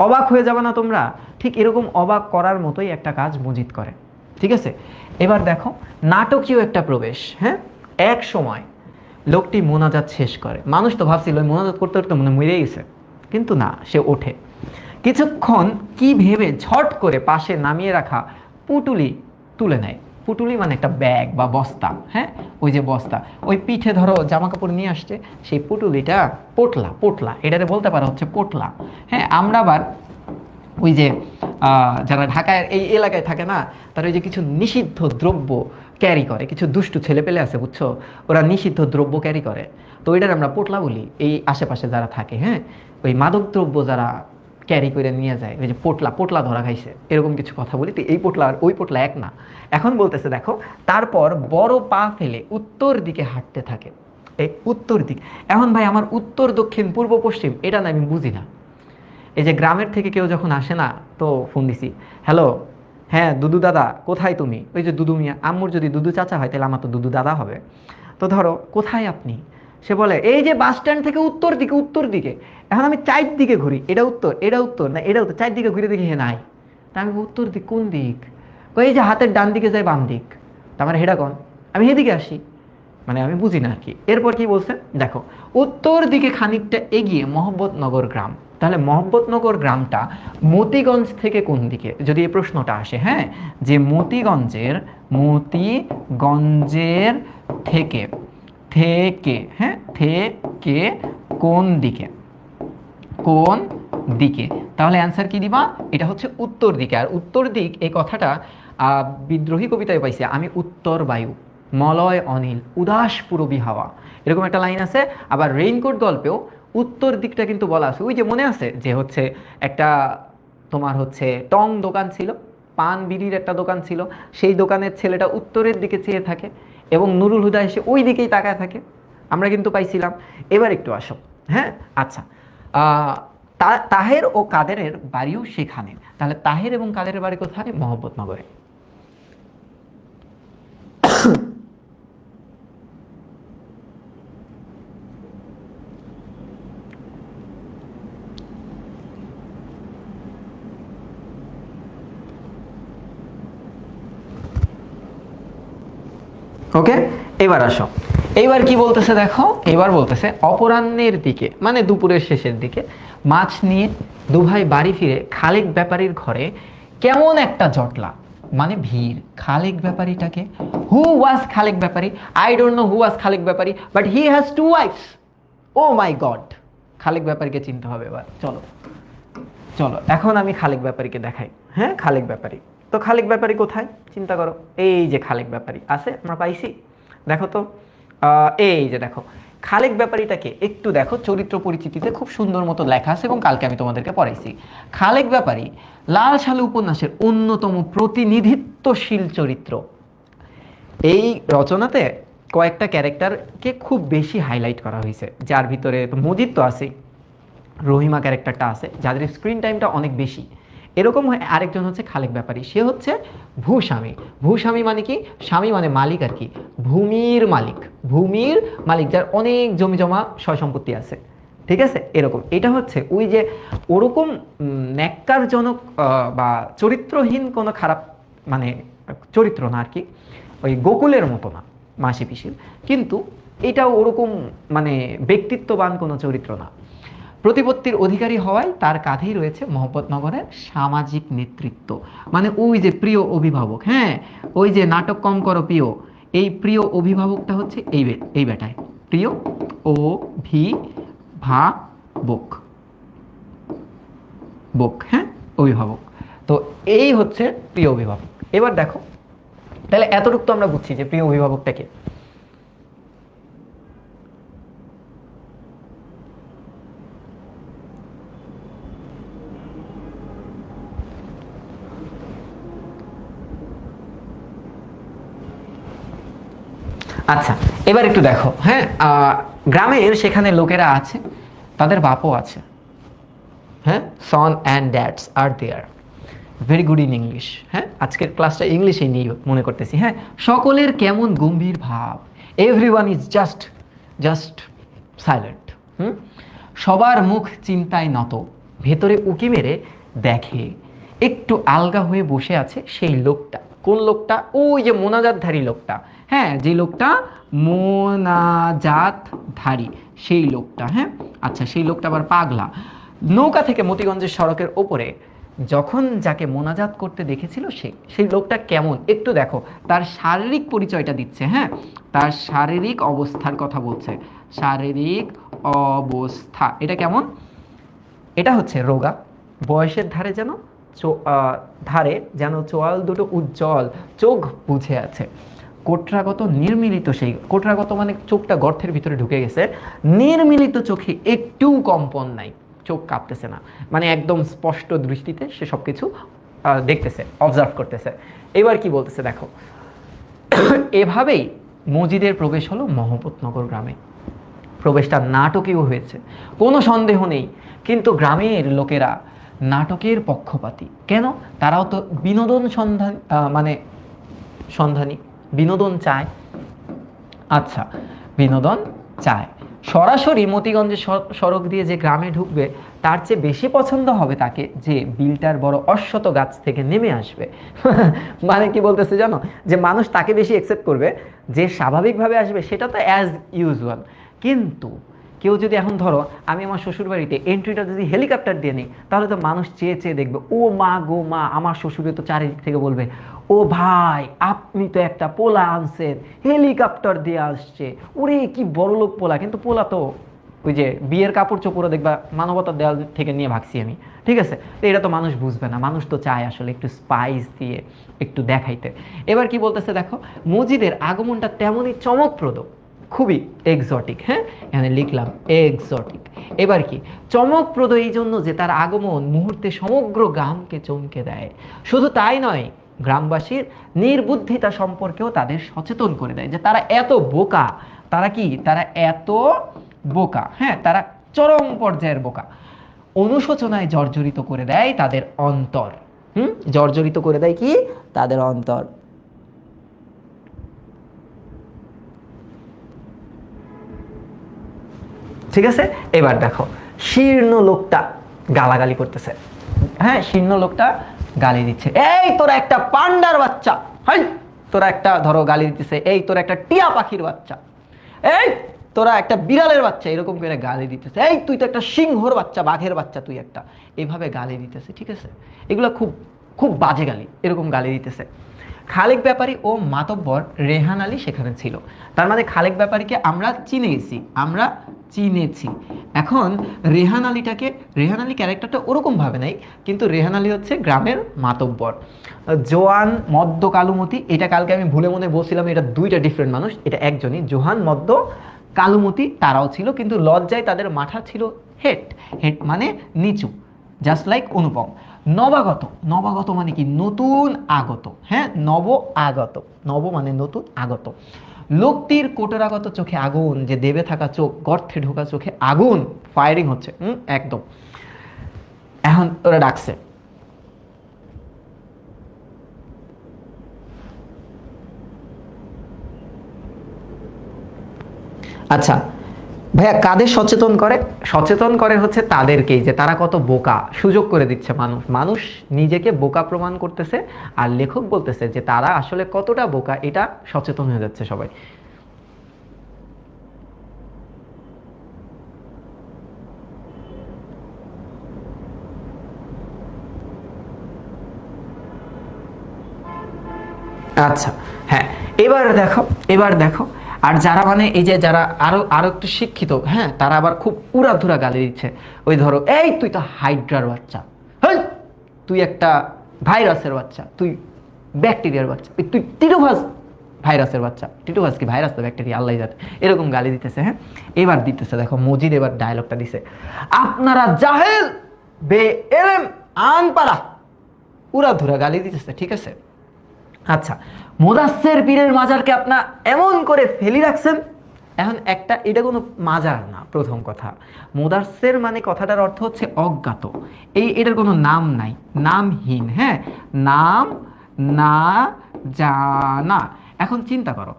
অবাক হয়ে যাবে না তোমরা? ঠিক এরকম অবাক করার মতোই একটা কাজ মজিদ করে, ঠিক আছে। এবার দেখো নাটকীয় একটা প্রবেশ, হ্যাঁ এক সময় লোকটি মোনাজাত শেষ করে, মানুষ তো ভাবছিল ওই মোনাজাত করতে করতে মনে মরে গেছে, কিন্তু না, সে ওঠে, কিছুক্ষণ কি ভেবে ঝট করে পাশে নামিয়ে রাখা পুটুলি তুলে নেয়। পুটুলি মানে একটা ব্যাগ বা বস্তা, হ্যাঁ ওই যে বস্তা, ওই পিঠে ধরো জামা কাপড় নিয়ে আসছে, সেই পুটুলিটা পোটলা, পোটলা এটাতে বলতে পারো হচ্ছে পোটলা। হ্যাঁ আমরা আবার ওই যে যারা ঢাকায় এই এলাকায় থাকে না, তারা ওই যে কিছু নিষিদ্ধ দ্রব্য ক্যারি করে, কিছু দুষ্টু ছেলে পেলে আছে বুঝছো, ওরা নিষিদ্ধ দ্রব্য ক্যারি করে, তো ওইটার আমরা পোটলা বলি এই আশেপাশে যারা থাকে, হ্যাঁ ওই মাদক দ্রব্য যারা ক্যারি করে নিয়ে যায়, ওই যে পোটলা, পোটলা ধরা খাইছে, এরকম কিছু কথা বলি, তো এই পোটলা আর ওই পোটলা এক না। এখন বলতেছে দেখো, তারপর বড় পা ফেলে উত্তর দিকে হাঁটতে থাকে, এই উত্তর দিক, এখন ভাই আমার উত্তর দক্ষিণ পূর্ব পশ্চিম এটা না আমি বুঝি না। এই যে গ্রামের থেকে কেউ যখন আসে না, তো ফোন দিছি, হ্যালো, হ্যাঁ দুদু দাদা কোথায় তুমি, ওই যে দুদু মিয়া, আম্মুর যদি দুদু চাচা হয় তাহলে আমার তো দুদু দাদা হবে, তো ধরো কোথায় আপনি, সে বলে এই যে বাস স্ট্যান্ড থেকে উত্তর দিকে, উত্তর দিকে। এখন আমি চার দিকে ঘুরি, এটা উত্তর, এটা উত্তর না, এটা উত্তর, চার দিকে ঘুরে দেখি হে নাই, তা আমি উত্তর দিক কোন দিক, এই যে হাতের ডান দিকে যায় বাম দিক, তা আমার হেডা কোন, আমি এদিকে আসি, মানে আমি বুঝি না আর কি। এরপর কি বলছে দেখো, উত্তর দিকে খানিকটা এগিয়ে মহব্বতনগর গ্রাম, তাহলে মহব্বতনগর গ্রামটা মতিগঞ্জ থেকে কোন দিকে, যদি এই প্রশ্নটা আসে, হ্যাঁ যে মতিগঞ্জের থেকে, থেকে হ্যাঁ থেকে কোন দিকে, কোন দিকে, তাহলে অ্যান্সার কি দিবা, এটা হচ্ছে উত্তর দিকে। আর উত্তর দিক এই কথাটা বিদ্রোহী কবিতায় পাইছে, আমি উত্তর বায়ু, মলয় অনিল, উদাস পুরবী হাওয়া, এরকম একটা লাইন আছে। আবার রেইনকোট গল্পেও উত্তর দিকটা কিন্তু বলা আছে, ওই যে মনে আছে যে হচ্ছে একটা তোমার হচ্ছে টং দোকান ছিল, পান বিড়ির একটা দোকান ছিল, সেই দোকানের ছেলেটা উত্তরের দিকে চেয়ে থাকে এবং নুরুল হুদা এসে ওই দিকেই তাকায় থাকে, আমরা কিন্তু পাইছিলাম। এবার একটু আসো, হ্যাঁ আচ্ছা, তাহের ও কাদেরের বাড়িও সেখানে, তাহলে তাহের এবং কাদেরের বাড়ি কোথায়, মহব্বতনগরে। ওকে, এবার আসো, এইবার কি বলতেছে দেখো, এবার বলতেছে অপরাহ্নের দিকে মানে দুপুরের শেষের দিকে মাছ নিয়ে দুভাই বাড়ি ফিরে খালেক ব্যাপারীর ঘরে কেমন একটা জটলা, মানে ভিড়। খালেক ব্যাপারীটাকে, who was Khalek Bepari, I don't know who was Khalek Bepari, but he has two wives, oh my god, Khalek ব্যাপারীকে চিনতে হবে এবার, চলো চলো এখন আমি খালেক ব্যাপারীকে দেখাই, হ্যাঁ খালেক ব্যাপারী, তো খালেক ব্যাপারী কোথায় চিন্তা করো, এই যে খালেক ব্যাপারী আছে, আমরা পাইছি, দেখো তো এই যে দেখো খালেক ব্যাপারীটাকে একটু দেখো, চরিত্র পরিচিতিতে খুব সুন্দর মতো লেখা আছে এবং কালকে আমি তোমাদেরকে পড়াইছি। খালেক ব্যাপারী লাল সালু উপন্যাসের অন্যতম প্রতিনিধিত্বশীল চরিত্র। এই রচনাতে কয়েকটা ক্যারেক্টারকে খুব বেশি হাইলাইট করা হয়েছে, যার ভিতরে মজিদ তো আছে, রহিমা ক্যারেক্টারটা আছে, যাদের স্ক্রিন টাইমটা অনেক বেশি। এরকম আরেকজন হচ্ছে খালেক ব্যাপারী, সে হচ্ছে ভূস্বামী। ভূস্বামী মানে কি, স্বামী মানে মালিক আর কি, ভূমির মালিক, ভূমির মালিক যার অনেক জমি জমা সয় সম্পত্তি আছে, ঠিক আছে এরকম। এটা হচ্ছে ওই যে ওরকম ন্যাক্কারজনক বা চরিত্রহীন কোনো খারাপ মানে চরিত্র না আর কি, ওই গোকুলের মতো না মাসি পিসির, কিন্তু এটাও ওরকম মানে ব্যক্তিত্ববান কোনো চরিত্র না। প্রতিপত্তির অধিকারী হওয়ায় তার কাঁধেই রয়েছে মহব্বতনগরের সামাজিক নেতৃত্ব, মানে ওই যে প্রিয় অভিভাবক, হ্যাঁ ওই যে নাটক কম করো প্রিয়, এই প্রিয় অভিভাবকটা হচ্ছে এই বেটায়, প্রিয় অভিভাবক, হ্যাঁ অভিভাবক, তো এই হচ্ছে প্রিয় অভিভাবক। এবার দেখো তাহলে এতটুকু তো আমরা বুঝছি যে প্রিয় অভিভাবকটাকে, আচ্ছা, এবার একটু দেখো, হ্যাঁ, গ্রামের সেখানে লোকেরা আছে, তাদের বাপও আছে, হ্যাঁ, son and dads are there. Very good in English. হ্যাঁ, আজকের ক্লাসটা ইংলিশে নিয়ে মনে করতেছি। হ্যাঁ, সকলের কেমন গম্ভীর ভাব, everyone is just just silent. সবার মুখ চিন্তায় নত, ভেতরে উকি মেরে দেখে একটু আলগা হয়ে বসে আছে সেই লোকটা। কোন লোকটা? ওই যে মোনাজাতধারী লোকটা। হ্যাঁ, যে লোকটা মোনাজাতধারী, সেই লোকটা। হ্যাঁ, আচ্ছা, সেই লোকটা আবার পাগলা। নৌকা থেকে মতিগঞ্জের সড়কের ওপরে যখন যাকে মোনাজাত করতে দেখেছিল সেই লোকটা কেমন একটু দেখো। তার শারীরিক পরিচয়টা দিচ্ছে। হ্যাঁ, তার শারীরিক অবস্থার কথা বলছে। শারীরিক অবস্থা এটা কেমন? এটা হচ্ছে রোগা, বয়সের ধারে যেন চোয়াল দুটো উজ্জ্বল, চোখ বুঝে আছে। কোটরাগত নির্মিলিত, সেই কোটরাগত মানে চোখটা গর্তের ভিতরে ঢুকে গেছে, নির্মিলিত চোখে একটু কম্পন নাই, চোখ কাঁপতেছে না, মানে একদম স্পষ্ট দৃষ্টিতে সে সব কিছু দেখতেছে, অবজার্ভ করতেছে। এবার কি বলতেছে দেখো। এভাবেই মজিদের প্রবেশ হলো মহম্মদনগর গ্রামে। প্রবেশটা নাটকীয় হয়েছে, কোনো সন্দেহ নেই, কিন্তু গ্রামের লোকেরা নাটকের পক্ষপাতী কেন? তারাও তো বিনোদন সন্ধানী, বিনোদন চায়। আচ্ছা, বিনোদন চায়। সরাসরি মতিগঞ্জের সড়ক দিয়ে যে গ্রামে ঢুকবে তার চেয়ে বেশি পছন্দ হবে তাকে যে বিলটার বড় অশ্বত গাছ থেকে নেমে আসবে। মানে কি বলতেছে জানো? যে মানুষ তাকে বেশি অ্যাকসেপ্ট করবে, যে স্বাভাবিকভাবে আসবে সেটা তো অ্যাজ ইউজুয়াল। কিন্তু কেউ যদি এখন ধরো আমি আমার শ্বশুর বাড়িতে এন্ট্রিটা যদি হেলিকপ্টার দিয়ে নিই, তাহলে তো মানুষ চেয়ে চেয়ে দেখবে, ও মা গো মা, আমার শ্বশুরে তো চারিদিক থেকে বলবে, ও ভাই আপনি তো একটা পোলা আনছেন, হেলিকপ্টার দিয়ে আসছে, ওরে কি বড় লোক পোলা। কিন্তু পোলা তো ওই যে বিয়ের কাপড় চোপড় দেখবা মানবতার দেয়াল থেকে নিয়ে ভাগছি আমি, ঠিক আছে? তো এটা তো মানুষ বুঝবে না, মানুষ তো চায় আসলে একটু স্পাইস দিয়ে একটু দেখাইতে। এবার কি বলতেছে দেখো, মজিদের আগমনটা তেমনই চমকপ্রদ, খুবই এক্সোটিক। হ্যাঁ, এখানে লিখলাম এক্সোটিক। এবার কি চমকপ্রদ? এই জন্য যে তার আগমন মুহূর্তে সমগ্র গ্রামকে চমকে দেয়। শুধু তাই নয়, গ্রামবাসীর নির্বুদ্ধিতা সম্পর্কেও তাদের সচেতন করে দেয়, যে তারা এত বোকা। তারা কি? তারা এত বোকা। হ্যাঁ, তারা চরম পর্যায়ের বোকা। অনুশোচনায় জর্জরিত করে দেয় তাদের অন্তর। জর্জরিত করে দেয় কি? তাদের অন্তর। ঠিক আছে, এবার দেখো শীর্ণ লোকটা গালাগালি করতেছে। হ্যাঁ, শীর্ণ লোকটা গালি দিচ্ছে, এই তোরা একটা পান্ডার বাচ্চা, হাই তোরা একটা, ধরো গালি দিতেছে, এই তোরা একটা টিয়া পাখির বাচ্চা, এই তোরা একটা বিড়ালের বাচ্চা, এরকম করে গালি দিতেছে, এই তুই তো একটা সিংহর বাচ্চা, বাঘের বাচ্চা তুই একটা, এইভাবে গালি দিতেছে। ঠিক আছে, এগুলো খুব খুব বাজে গালি, এরকম গালি দিতেছে। খালেক ব্যাপারী ও মাতব্বর রেহান আলী সেখানে ছিল। তার মানে খালেক ব্যাপারীকে আমরা চিনেছি। এখন রেহান আলী ক্যারেক্টারটা ওরকম ভাবে নাই, কিন্তু রেহান আলী হচ্ছে গ্রামের মাতব্বর। জোয়ান মদ্য কালুমতি, এটা কালকে আমি ভুলে মনে বলছিলাম এটা দুইটা ডিফারেন্ট মানুষ, এটা একজনই। জোহান মদ্য কালুমতি তারাও ছিল, কিন্তু লজ্জায় তাদের মাথা ছিল হেড মানে নিচু, জাস্ট লাইক অনুপম। নবাগত মানে কি? নতুন আগত। হ্যাঁ, নব মানে নতুন আগত। লোকটির কোটরাগত চোখে আগুন, যে দেবে থাকা চোখ, গর্তে ঢোকা চোখে আগুন, ফায়ারিং হচ্ছে একদম। এখন ওরা ডাকছে, আচ্ছা ভাইয়া কাদের সচেতন করে হচ্ছে তাদেরকেই, যে তারা কত বোকা, সুযোগ করে দিচ্ছে মানুষ নিজেকে বোকা প্রমাণ করতেছে, আর লেখক বলতেছে যে তারা আসলে কতটা বোকা, এটা সচেতন হয়ে যাচ্ছে সবাই। আচ্ছা, হ্যাঁ, এবার দেখো আর যারা মানে এই যে যারা আরো একটু শিক্ষিত, হ্যাঁ, তারা আবার খুব উড়াধুরা গালি দিচ্ছে। ওই ধরো, এই তুই তো হাইড্রার বাচ্চা, হেই তুই একটা ভাইরাসের বাচ্চা, তুই ব্যাকটেরিয়ার বাচ্চা, তুই টিটোভাস ভাইরাসের বাচ্চা। টিটোভাস কি ভাইরাস? তো ব্যাকটেরিয়া, আল্লাহ জানে। এরকম গালি দিতেছে। হ্যাঁ, এবার দিতেছে দেখো মজিদ এবার ডায়লগটা দিছে, আপনারা জাহেল বে এলেম আনপাড়া, উড়াধুরা গালি দিতেছে। ঠিক আছে, আচ্ছা, মুদাসসির পীরের মাজারকে আপনার এমন করে ফেলি রাখছেন। এখন একটা, এটা কোনো মাজার না, প্রথম কথা। মুদাসসির মানে কথাটার অর্থ হচ্ছে অজ্ঞাত, এটার কোনো নাম নাই, নামহীন। হ্যাঁ, নাম না জানা। এখন চিন্তা করো,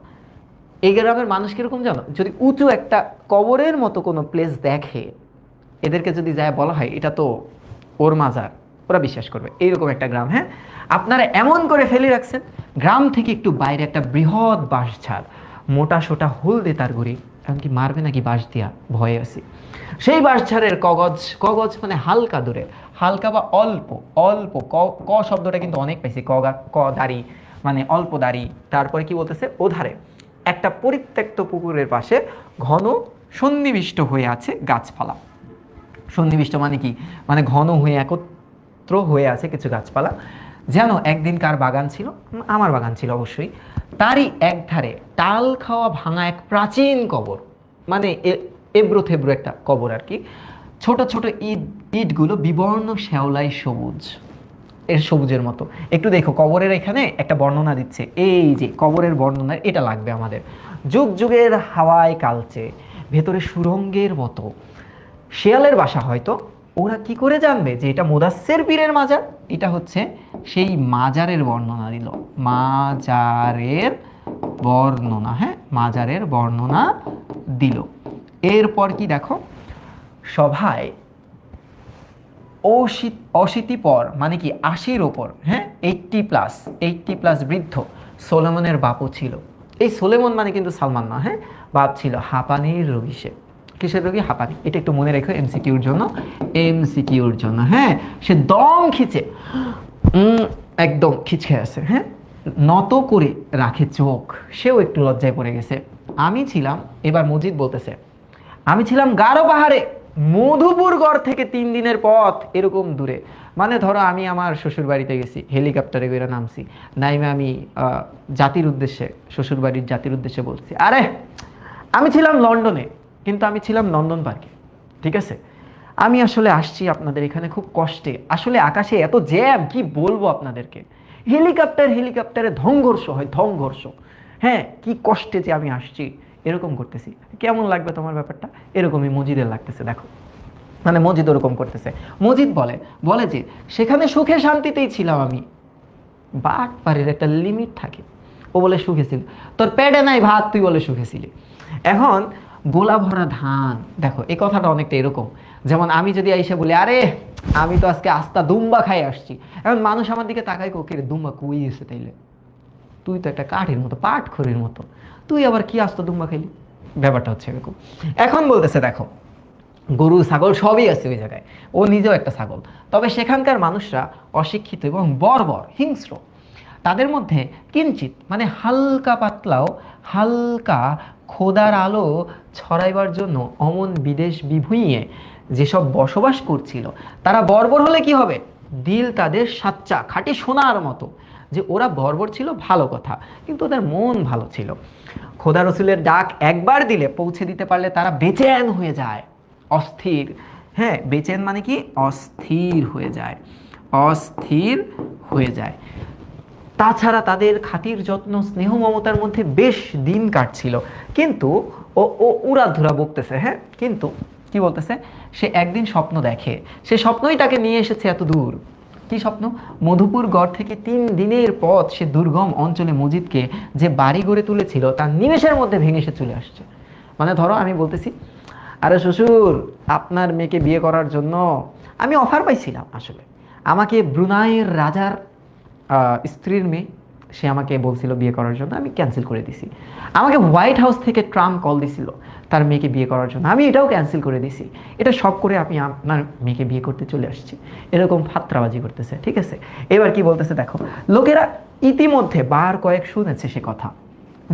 এই গ্রামের মানুষ কিরকম জানো, যদি উঁচু একটা কবরের মতো কোনো প্লেস দেখে, এদেরকে যদি যায় বলা হয় এটা তো ওর মাজার, ওরা বিশ্বাস করবে। এইরকম একটা গ্রাম। হ্যাঁ, আপনারা এমন করে ফেলে রাখছেন, গ্রাম থেকে একটু বাইরে একটা বৃহৎ বাঁশঝাড়, মোটা সোটা হলদে তার গুড়ি, এমনকি মারবে নাকি বাঁশ দিয়া, ভয়ে আছি। সেই বাঁশঝাড়ের কগজ, কগজ মানে হালকা দূরে, হালকা বা অল্প, অল্প ক শব্দটা কিন্তু অনেক পাইছি, ক দাড়ি মানে অল্প দাড়ি। তারপরে কি বলতেছে, ওধারে একটা পরিত্যক্ত পুকুরের পাশে ঘন সন্নিবিষ্ট হয়ে আছে গাছপালা। সন্নিবিষ্ট মানে কি, মানে ঘন হয়ে একত্র হয়ে আছে কিছু গাছপালা। যেন একদিন কার বাগান ছিল, আমার বাগান ছিল অবশ্যই, তারই এক ধারে টাল খাওয়া ভাঙা এক প্রাচীন কবর, মানে এবড়ো থেবড়ো একটা কবর আর কি। ছোট ছোট ইটগুলো বিবর্ণ শ্যাওলাই সবুজ, এর সবুজের মতো। একটু দেখো, কবরের এখানে একটা বর্ণনা দিচ্ছে, এই যে কবরের বর্ণনা, এটা লাগবে আমাদের। যুগ যুগের হাওয়ায় কালচে, ভেতরে সুরঙ্গের মতো। শেয়ালের বাসা হয়তো, ওরা কি করে জানবে যে এটা মুদাসসির পীরের মাজার? এটা হচ্ছে সেই মাজারের বর্ণনা দিল, মাজারের বর্ণনা। হ্যাঁ, মাজারের বর্ণনা দিল। এরপর কি দেখো, সভায় অশীতিপর মানে কি 80-র ওপর, হ্যাঁ 80+ বৃদ্ধ সোলেমনের বাপও ছিল। এই সোলেমন মানে কিন্তু সালমান না, হ্যাঁ, বাপ ছিল হাঁপানির রোগী। সে কিসের রোগী? হাঁপানি। এটা একটু মনে রেখো এমসিকিউর জন্য। হ্যাঁ, সে দম খিচে একদম খিচকে আছে। হ্যাঁ, নত করে রাখে চোখ, সেও একটু লজ্জায় পড়ে গেছে। আমি ছিলাম, এবার মজিদ বলতেছে, আমি ছিলাম গারো পাহাড়ে, মধুপুর গড় থেকে 3 দিনের পথ এরকম দূরে। মানে ধরো আমি আমার শ্বশুর বাড়িতে গেছি, হেলিকপ্টারে করে নামছি, নাইমে আমি জাতির উদ্দেশ্যে, শ্বশুর বাড়ির জাতির উদ্দেশ্যে বলছি, আরে আমি ছিলাম লন্ডনে, কিন্তু আমি ছিলাম নন্দন পার্কে। ঠিক আছে, আমি আসলে আসছি আপনাদের এখানে খুব কষ্টে, আসলে আকাশে এত জ্যাম, কি বলবো আপনাদেরকে, হেলিকপ্টারে সংঘর্ষ হয়, সংঘর্ষ। হ্যাঁ, কি কষ্টে যে আমি আসছি, এরকম করতেছি। কেমন লাগবে তোমার ব্যাপারটা? এরকমই মজিদের লাগতেছে। দেখো, মানে মজিদ ওরকম করতেছে। মজিদ বলে যে সেখানে সুখে শান্তিতেই ছিলাম আমি। বাটপাড়ির একটা লিমিট থাকে। ও বলে সুখে ছিল, তোর পেটে নাই ভাত, তুই বলে সুখে ছিলি। এখন গোলা ভরা ধান, দেখো এই কথাটা অনেকটা এরকম, যেমন আমি যদি এসে বলি, আরে আমি তো আজকে আস্তা দুম্বা খাই আসছি, এখন মানুষ আমার দিকে তাকায়, কোকে দুম্বা কুই এসে, তাইলে তুই তো একটা কাঠের মতো, পাটখড়ির মতো, তুই আবার কি আস্তা দুম্বা খাইলি? ব্যাপারটা হচ্ছে এরকম। এখন বলতেছে দেখো, গরু ছাগল সবই আছে ওই জায়গায়, ও নিজেও একটা ছাগল। তবে সেখানকার মানুষরা অশিক্ষিত এবং বর্বর, হিংস্র। তাদের মধ্যে কিঞ্চিত মানে হালকা পাতলাও, হালকা খোদার আলো ছড়াইবার জন্য অমন বিদেশ বিভুঁইয়ে যেসব বসবাস করছিল, তারা বর্বর হলে কি হবে? দিল তাদের সাচ্চা খাঁটি সোনার মতো। যে ওরা বর্বর ছিল ভালো কথা, কিন্তু ওদের মন ভালো ছিল। খোদা রসুলের ডাক একবার দিলে পৌঁছে দিতে পারলে তারা বেচেন হয়ে যায়, অস্থির। হ্যাঁ, বেচেন মানে কি? অস্থির হয়ে যায়, অস্থির হয়ে যায়। তাছাড়া তাদের খাতির যত্ন স্নেহ মমতার মধ্যে বেশ দিন কাটছিল। কিন্তু ও উড়াধুরা বকতেছে। হ্যাঁ, কিন্তু কি বলতেছে, সে একদিন স্বপ্ন দেখে, সে স্বপ্নই তাকে নিয়ে এসেছে এত দূর। কি স্বপ্ন? মধুপুর গড় থেকে 3 দিনের পথ সে দুর্গম অঞ্চলে মজিদকে যে বাড়ি গড়ে তুলেছিল, তার নিমেষের মধ্যে ভেঙে সে চলে আসছে। মানে ধরো আমি বলতেছি, আরে শ্বশুর, আপনার মেয়েকে বিয়ে করার জন্য আমি অফার পাইছিলাম। আসলে আমাকে ব্রুনাইয়ের রাজার স্ত্রীর মেয়ে, সে আমাকে বলছিল বিয়ে করার জন্য, আমি ক্যান্সেল করে দিছি। আমাকে হোয়াইট হাউস থেকে ট্রাম্প কল দিছিল তার মেয়েকে বিয়ে করার জন্য, আমি এটাও ক্যান্সেল করে দিছি। এটা সব করে আমি আপনার মেয়েকে বিয়ে করতে চলে আসছি। এরকম ফাত্রাবাজি করতেছে। ঠিক আছে, এবার কি বলতেছে দেখো, লোকেরা ইতিমধ্যে বার কয়েক শুনেছে সে কথা,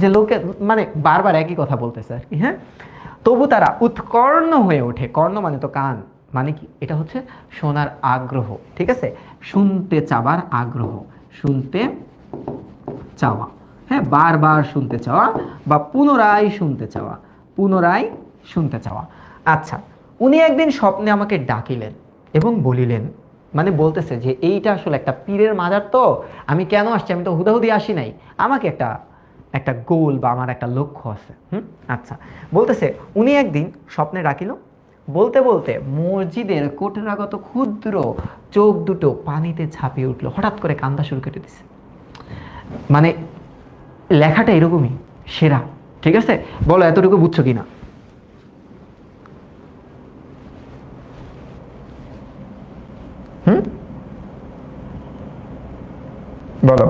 যে লোকে মানে বারবার একই কথা বলতেছে আর কি। হ্যাঁ, তবু তারা উৎকর্ণ হয়ে ওঠে। কর্ণ মানে তো কান, মানে কি? এটা হচ্ছে শোনার আগ্রহ। ঠিক আছে, শুনতে চাবার আগ্রহ, শুনতে চাওয়া। হ্যাঁ, বারবার শুনতে চাওয়া বা পুনরায় শুনতে চাওয়া, পুনরায় শুনতে চাওয়া। আচ্ছা, উনি একদিন স্বপ্নে আমাকে ডাকিলেন এবং বলিলেন, মানে বলতেছে যে এইটা আসলে একটা পীরের মাজার, তো আমি কেন আসছি, আমি তো হুদাহুদি আসি নাই, আমাকে একটা একটা গোল বা আমার একটা লক্ষ্য আছে। আচ্ছা, বলতেছে উনি একদিন স্বপ্নে ডাকিল, বলতে বলতে মসজিদের কোটরাগত ক্ষুদ্র চোখ দুটো পানিতে ঝাঁপিয়ে উঠলো, হঠাৎ করে কান্দা শুরু করে দিছে। মানে লেখাটা এরকমই সেরা। ঠিক আছে, বলো এতটুকু বুঝছো কিনা? হুম, বলো।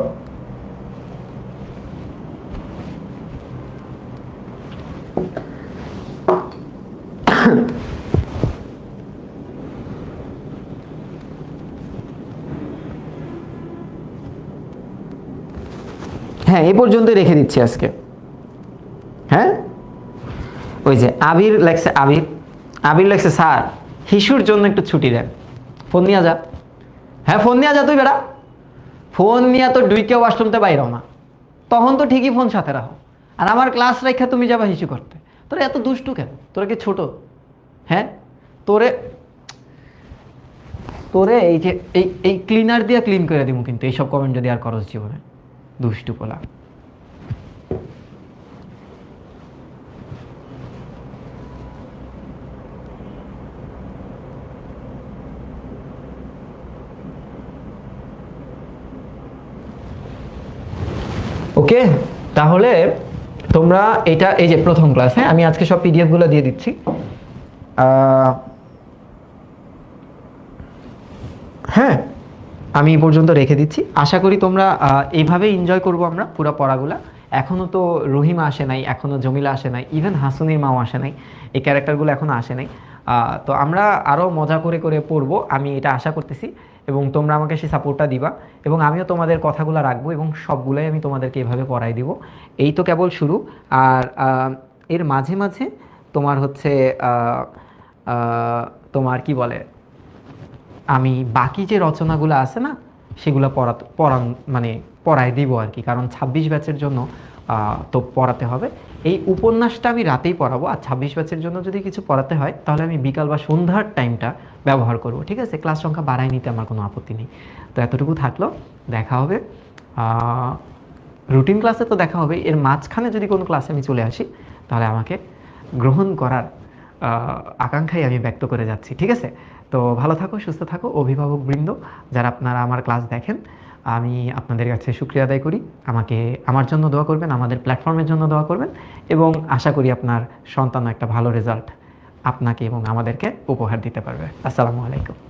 হ্যাঁ, এই পর্যন্তই রেখে দিচ্ছি আজকে। হ্যাঁ, ওই যে আবির লেখছে, আবির আবির লেখছে স্যার হিসুর জন্য একটু ছুটি দেন, ফোন নিয়ে যা। হ্যাঁ, ফোন নিয়ে যা তুই বেড়া, ফোন নিয়ে তো ডুইকেও ওয়াশরুমতে বাইরেও না, তখন তো ঠিকই ফোন সাথে রাখো। আর আমার ক্লাস রেখা তুমি যাবা হিসু করতে, তোরা এত দুষ্টু কেন? তোরা কি ছোট? হ্যাঁ, তোরে তোরে এই যে এই এই ক্লিনার দিয়ে ক্লিন করে দিব কিন্তু, এইসব কমেন্ট যদি আর করস জীবনে, দুষ্টু পোলা। ওকে, তাহলে তোমরা এটা, এই যে প্রথম ক্লাস, হ্যাঁ আমি আজকে সব পিডিএফ গুলো দিয়ে দিচ্ছি। আহ, হ্যাঁ, আমি এই পর্যন্ত রেখে দিচ্ছি। আশা করি তোমরা এইভাবে এনজয় করবো আমরা পুরো পড়াগুলা। এখনও তো রহিমা আসে নাই, এখনও জমিলা আসে নাই, ইভেন হাসুনির মাও আসে নাই, এই ক্যারেক্টারগুলো এখনও আসে নাই। তো আমরা আরও মজা করে করে পড়বো, আমি এটা আশা করতেছি। এবং তোমরা আমাকে সেই সাপোর্টটা দিবা, এবং আমিও তোমাদের কথাগুলো রাখবো, এবং সবগুলোই আমি তোমাদেরকে এভাবে পড়াই দিব। এই তো কেবল শুরু। আর এর মাঝে মাঝে তোমার হচ্ছে আহ, আহ, তোমার কি বলে, আমি বাকি যে রচনাগুলো আছে না, সেগুলো পড়ান মানে পড়ায় দিব আর কি, কারণ 26 ব্যাচের জন্য তো পড়াতে হবে। এই উপন্যাসটা আমি রাতেই পড়াবো, আর 26 ব্যাচের জন্য যদি কিছু পড়াতে হয় তাহলে আমি বিকাল বা সন্ধ্যার টাইমটা ব্যবহার করব। ঠিক আছে, ক্লাস সংখ্যা বাড়ায় নিতে আমার কোনো আপত্তি নেই। তো এতটুকু থাকলো, দেখা হবে রুটিন ক্লাসে, তো দেখা হবে। এর মাঝখানে যদি কোনো ক্লাসে আমি চলে আসি তাহলে আমাকে গ্রহণ করার আকাঙ্ক্ষাই আমি ব্যক্ত করে যাচ্ছি। ঠিক আছে, তো ভালো থাকো, সুস্থ থাকো অভিভাবক বৃন্দ, যারা আপনারা আমার ক্লাস দেখেন। আমি আপনাদের কাছে শুক্রিয়া আদায় করি। আমাকে, আমার জন্য দোয়া করবেন, আমাদের প্ল্যাটফর্মের জন্য দোয়া করবেন, এবং আশা করি আপনার সন্তান একটা ভালো রেজাল্ট আপনাকে এবং আমাদেরকে উপহার দিতে পারবে। আসসালামু আলাইকুম।